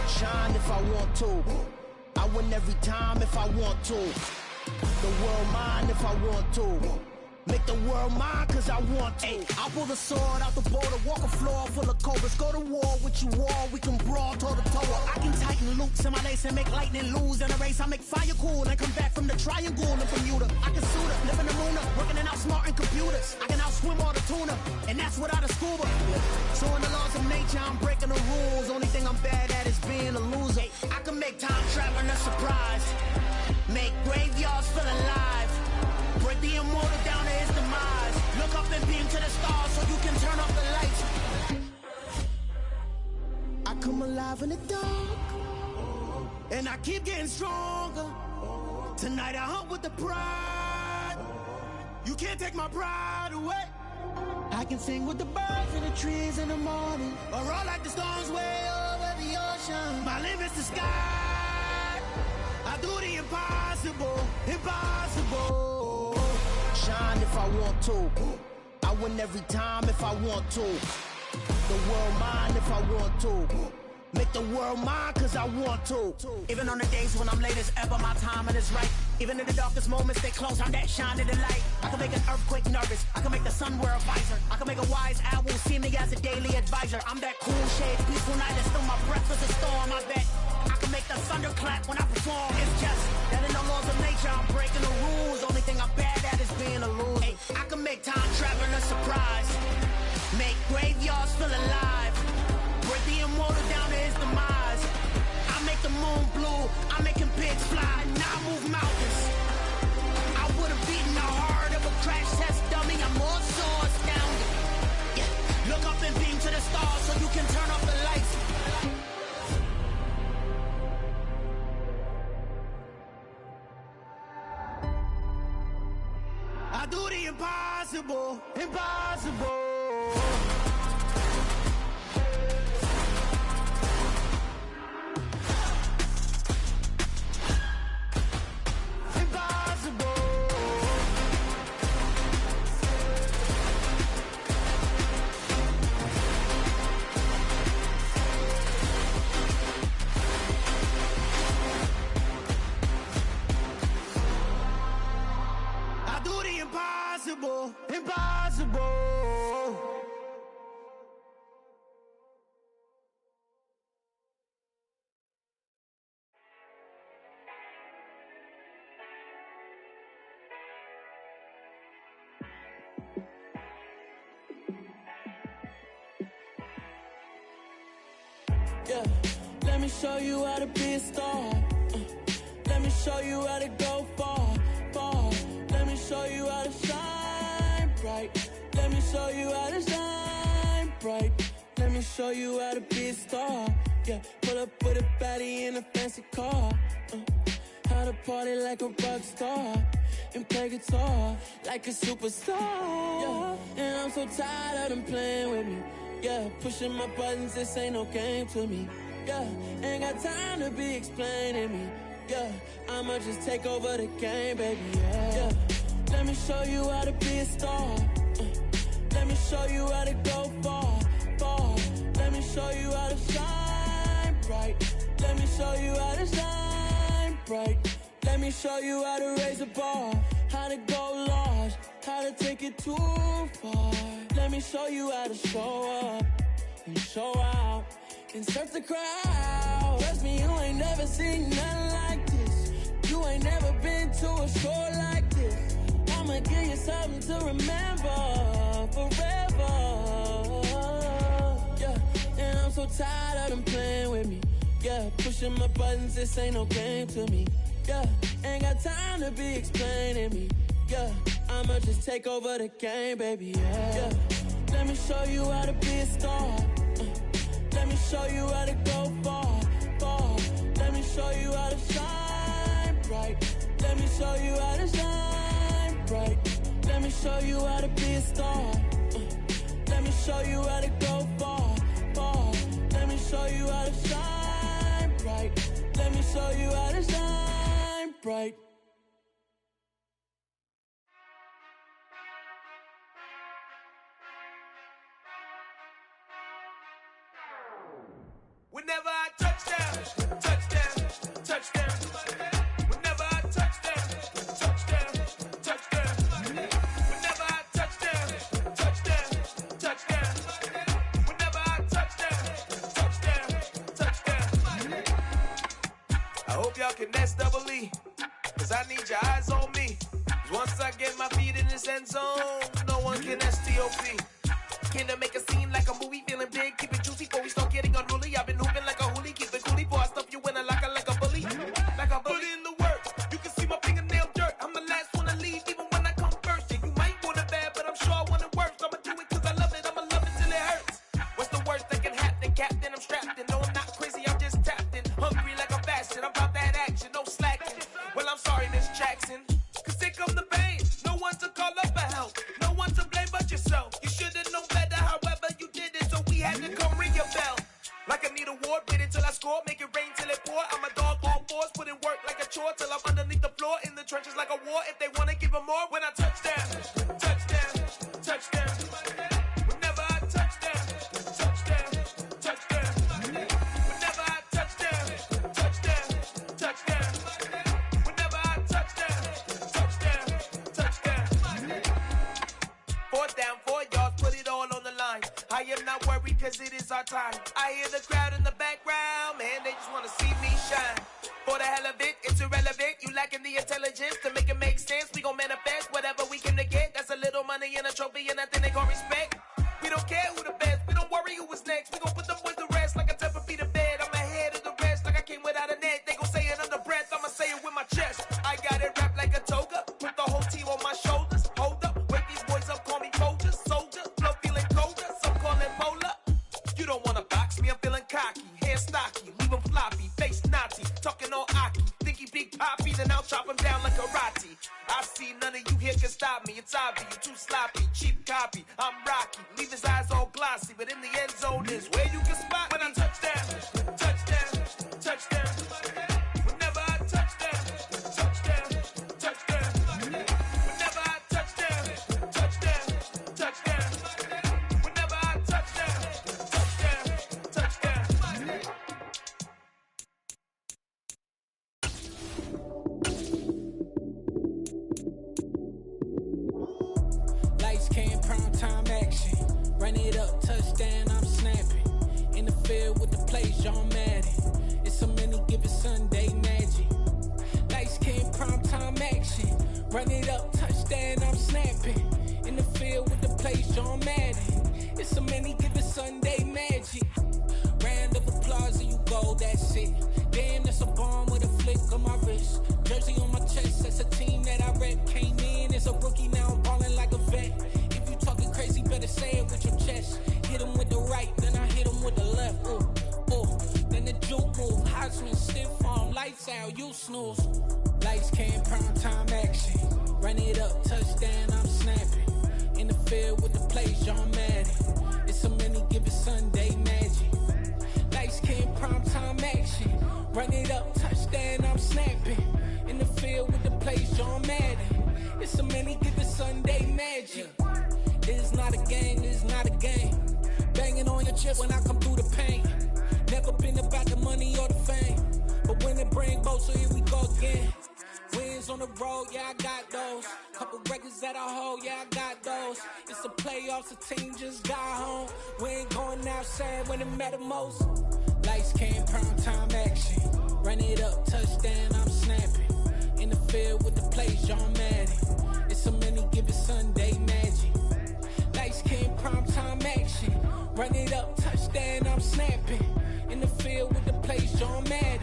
Shine if I want to. I win every time if I want to. The world mine if I want to. Make the world mine cause I want to. I'll pull the sword out the border, walk a floor full of cobras. Go to war with you all, we can brawl toe to toe. I can tighten loops in my lace and make lightning lose in a race. I make fire cool and come back from the triangle in Bermuda. I can suit up, live in the moon up, working and outsmarting computers. I can outswim all the tuna, and that's without a scuba. So in the laws of nature, I'm breaking the rules. Only thing I'm bad at is being a loser. I can make time traveling a surprise. Make graveyards feel alive. Break the immortal down to his demise. Look up and beam to the stars so you can turn off the lights. I come alive in the dark, and I keep getting stronger. Tonight I hunt with the pride. You can't take my pride away. I can sing with the birds and the trees in the morning, or roll like the storms way over the ocean. My limit's the sky. I do the impossible, impossible. Shine if I want to. I win every time if I want to. The world mine if I want to. Make the world mine cause I want to. Even on the days when I'm late as ever, my timing is right. Even in the darkest moments, stay close, I'm that shine in the light. I can make an earthquake nervous, I can make the sun wear a visor. I can make a wise owl see me as a daily advisor. I'm that cool shade, peaceful night, and still my breath is a storm. I bet I can make the thunder clap when I perform. It's just that in the laws of nature, I'm breaking the rules. Only thing I'm bad at is being a loser. Hey, I can make time travel a surprise, make graveyards feel alive, break the immortal down to his demise. I make the moon blue, I'm making pigs fly, now I move mountains. I would have beaten the heart of a crash test dummy, I'm more so astounded. Yeah. Look up and beam to the stars so you can turn off the lights. I do the impossible, impossible. Impossible, impossible. Yeah, let me show you how to be a star. Let me show you how to go far, far. Let me show you how to shine bright. Let me show you how to shine bright. Let me show you how to be a star. Yeah, pull up with a baddie in a fancy car. How to party like a rock star and play guitar like a superstar. Yeah, and I'm so tired of them playing with me. Yeah, pushing my buttons, this ain't no game to me. Yeah, ain't got time to be explaining me. Yeah, I'ma just take over the game, baby. Yeah. Let me show you how to be a star. Let me show you how to go far, far. Let me show you how to shine bright. Let me show you how to shine bright. Let me show you how to raise a bar, how to go large, how to take it too far. Let me show you how to show up and show out and surf the crowd. Trust me, you ain't never seen nothing like this. You ain't never been to a show like this. I'ma give you something to remember forever. Yeah, and I'm so tired of them playing with me. Yeah, pushing my buttons, this ain't no game to me. Yeah, ain't got time to be explaining me. Yeah, I'ma just take over the game, baby. Yeah. Let me show you how to be a star. Let me show you how to go far, far. Let me show you how to shine bright. Let me show you how to shine bright. Let me show you how to be a star. Let me show you how to go far, far. Let me show you how to shine bright. Let me show you how to shine bright. Whenever I touchdown, touchdown, touchdown. Whenever I touchdown, touchdown, touchdown. Whenever I touchdown, touchdown, touchdown. Whenever I touchdown, touchdown, touchdown. I hope y'all can SWE, cause I need your eyes on me. Cause once I get my feet in this end zone, no one can STOP. Can I make a scene like a movie, feeling big, keep it juicy before we start getting unruly. I've been hooping like a hoolie, keep it coolie before I stuff you in a locker like a bully. Like a bully. Put in the work, you can see my fingernail dirt. I'm the last one to leave, even when I come first. Yeah, you might want it bad, but I'm sure I want it worse. I'ma do it cause I love it, I'ma love it till it hurts. What's the worst that can happen, Captain? I'm strapped in, no I'm not crazy, I'm just tapped in. Hungry like a bastard, I'm about that action, no slacking. Well, I'm sorry, Miss Jackson, cause here come the pain. No one to call up for help, no one to blame but yourself. You should've known better, however you did it, so we had to come ring your bell. Like I need a award, wait until I score, make it rain till it pour. I'm a dog on fours, put in work like a chore till I'm underneath the floor, in the trenches like a war. If they wanna give them more, when I touchdown, touchdown, touchdown. Whenever I touchdown, touchdown, touchdown. Whenever I touchdown, touchdown, touchdown. Whenever I touchdown. I am not worried cause it is our time. I hear the crowd in the background, man, they just wanna see me shine. For the hell of it, it's irrelevant. You lacking the intelligence to make it make sense. We gon' manifest whatever we came to get. That's a little money and a trophy and nothing they gon' respect. We don't care who the best, we don't worry who was next. We gon' put them boys to rest like a temper feet of bed. I'm ahead of the rest like I came without a net. They gon' say it under breath, I'ma say it with my chest. I got it wrapped like a toga, put the whole team on my shoulders. Hold up, wake these boys up, call me Folger, soldier. Flow feeling colder, some call it polar. You don't wanna box me, I'm feeling cocky. Hair stocky, leave him floppy, face naughty. Talking all aki, think he big poppy, then I'll chop him down like karate. I see none of you here can stop me. It's obvious, you too sloppy, cheap copy. I'm Rocky, leave his eyes all glossy, but in the end zone is where you can spot when I touchdown, touchdown, touchdown. Whenever I touchdown, touchdown, touchdown. Whenever I touchdown, touchdown, touchdown. Whenever I touchdown, touchdown, touchdown. Lights came, prime time action. Run it up, touchdown, I'm snapping. In the field with the plays, John Madden. It's so many, give it Sunday magic. Lights came, prime time action. Run it up, touchdown, I'm snapping. In the field with the plays, John Madden. It's so many, give it Sunday magic. Round of applause and you go, that's it. Damn, that's a bomb with a flick on my wrist. Jersey on my chest, that's a team that I rep. Came in as a rookie, now I'm ballin' like a vet. If you talking crazy, better say it with your chest. Hit him with the right, then I hit him with the left. Ooh, ooh. Then the juke move, high swing, stiff arm, lights out, you snooze. Lights came, prime time action. Run it up, touchdown, I'm snapping. In the field with the plays, John Madden. It's so many, give it Sunday magic. Lights came, prime time action. Run it up, touchdown, I'm snapping. In the field with the plays, John Madden. It's so many, give it Sunday magic. This is not a game, this is not a game. Banging on your chest when I come through the pain. Never been about the money or the fame. But when it bring both, so here we go again. Wins on the road, yeah, I got those. Couple records that I hold, yeah, I got those. It's the playoffs, the team just got home. We ain't going outside when it matter most. Lights came, prime time action. Run it up, touchdown, I'm snapping. In the field with the plays, John Madden. It's so many, give it Sunday magic. Lights came, prime time action. Run it up, touchdown, I'm snapping. In the field with the plays, John Madden.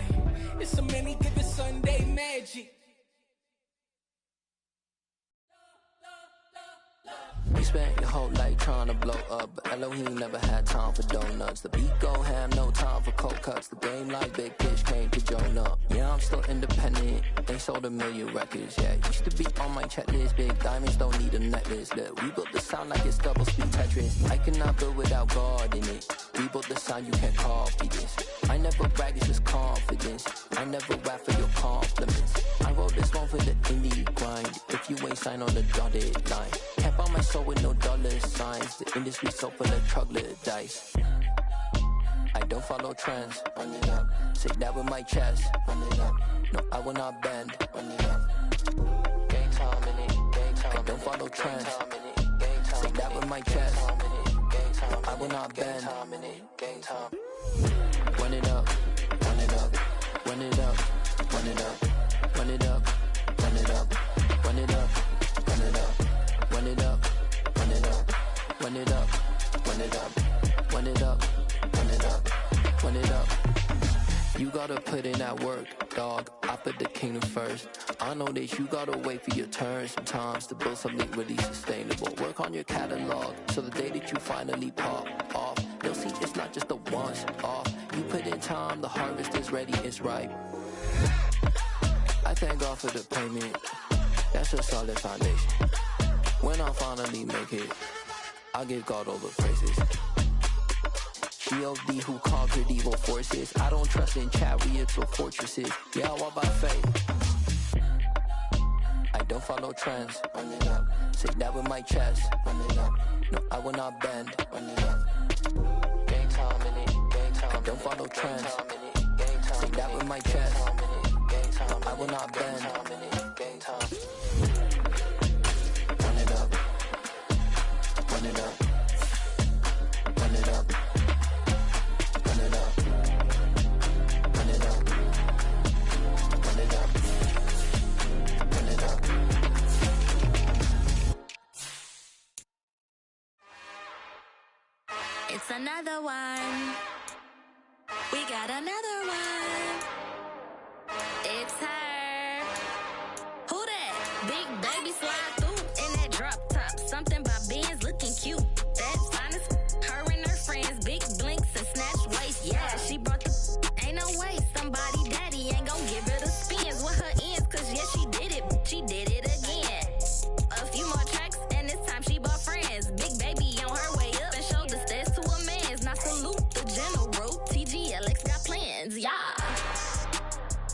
It's so many, give it Sunday magic. You spent your whole life trying to blow up, but Elohim never had time for donuts. The beat go ham, no time for cold cuts. The game like big fish came to Jonah. Yeah, I'm still independent. They sold 1 million records. Yeah, used to be on my checklist. Big diamonds don't need a necklace. Look, we built the sound like it's double speed Tetris. I cannot build without God in it. We built the sound, you can't copy this. I never brag, it's just confidence. I never rap for your compliments. I wrote this one for the indie grind. If you ain't signed on the dotted line, can't buy my soul with no dollar signs. The industry so full of troglodytes. I don't follow trends. Run it up. Say that with my chest. Run it up. No, I will not bend. Run it up. Game time in it. Game time. I don't follow trends. Say that with my chest. No, I will not bend. Game time. Run it up. Run it up. Run it up. Run it up. Run it up. Run it up. Run it up. Run it up. Run it up. Run it up. Run it up. Run it up. Run it up. Run it up. Run it up. You gotta put in that work, dog. I put the kingdom first. I know that you gotta wait for your turn sometimes to build something really sustainable. Work on your catalog, so the day that you finally pop off, you'll see it's not just a once off. You put in time, the harvest is ready, it's ripe. I thank God for the payment. That's a solid foundation. When I finally make it, I'll give God all the praises. G.O.D. who conquered evil forces. I don't trust in chariots or fortresses. Yeah, I walk by faith. I don't follow trends. Run it up. Say that with my chest. Run it up. No, I will not bend. Run it up. Game time in it. Game time. I don't follow trends. Say that with my chest. No, I will not bend. Game time. Run it up. Run it up. Run It's another one. We got another one. It's her. Who that? Big baby slide through in that drop top. Something about Benz looking cute. That's finest. Her and her friends, big blinks and snatch waist. Yeah, she brought the. Ain't no way somebody daddy ain't gon' give her the spins with her ends. Cause yeah, she did it. She did it again. A few more tracks and this time she bought friends. Big baby on her way up and showed the stairs to a man's. Now salute the general. TGLX got plans, yeah.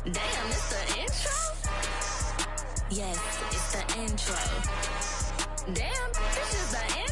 Damn, it's the intro? Yes, it's the intro. Damn, this is the intro.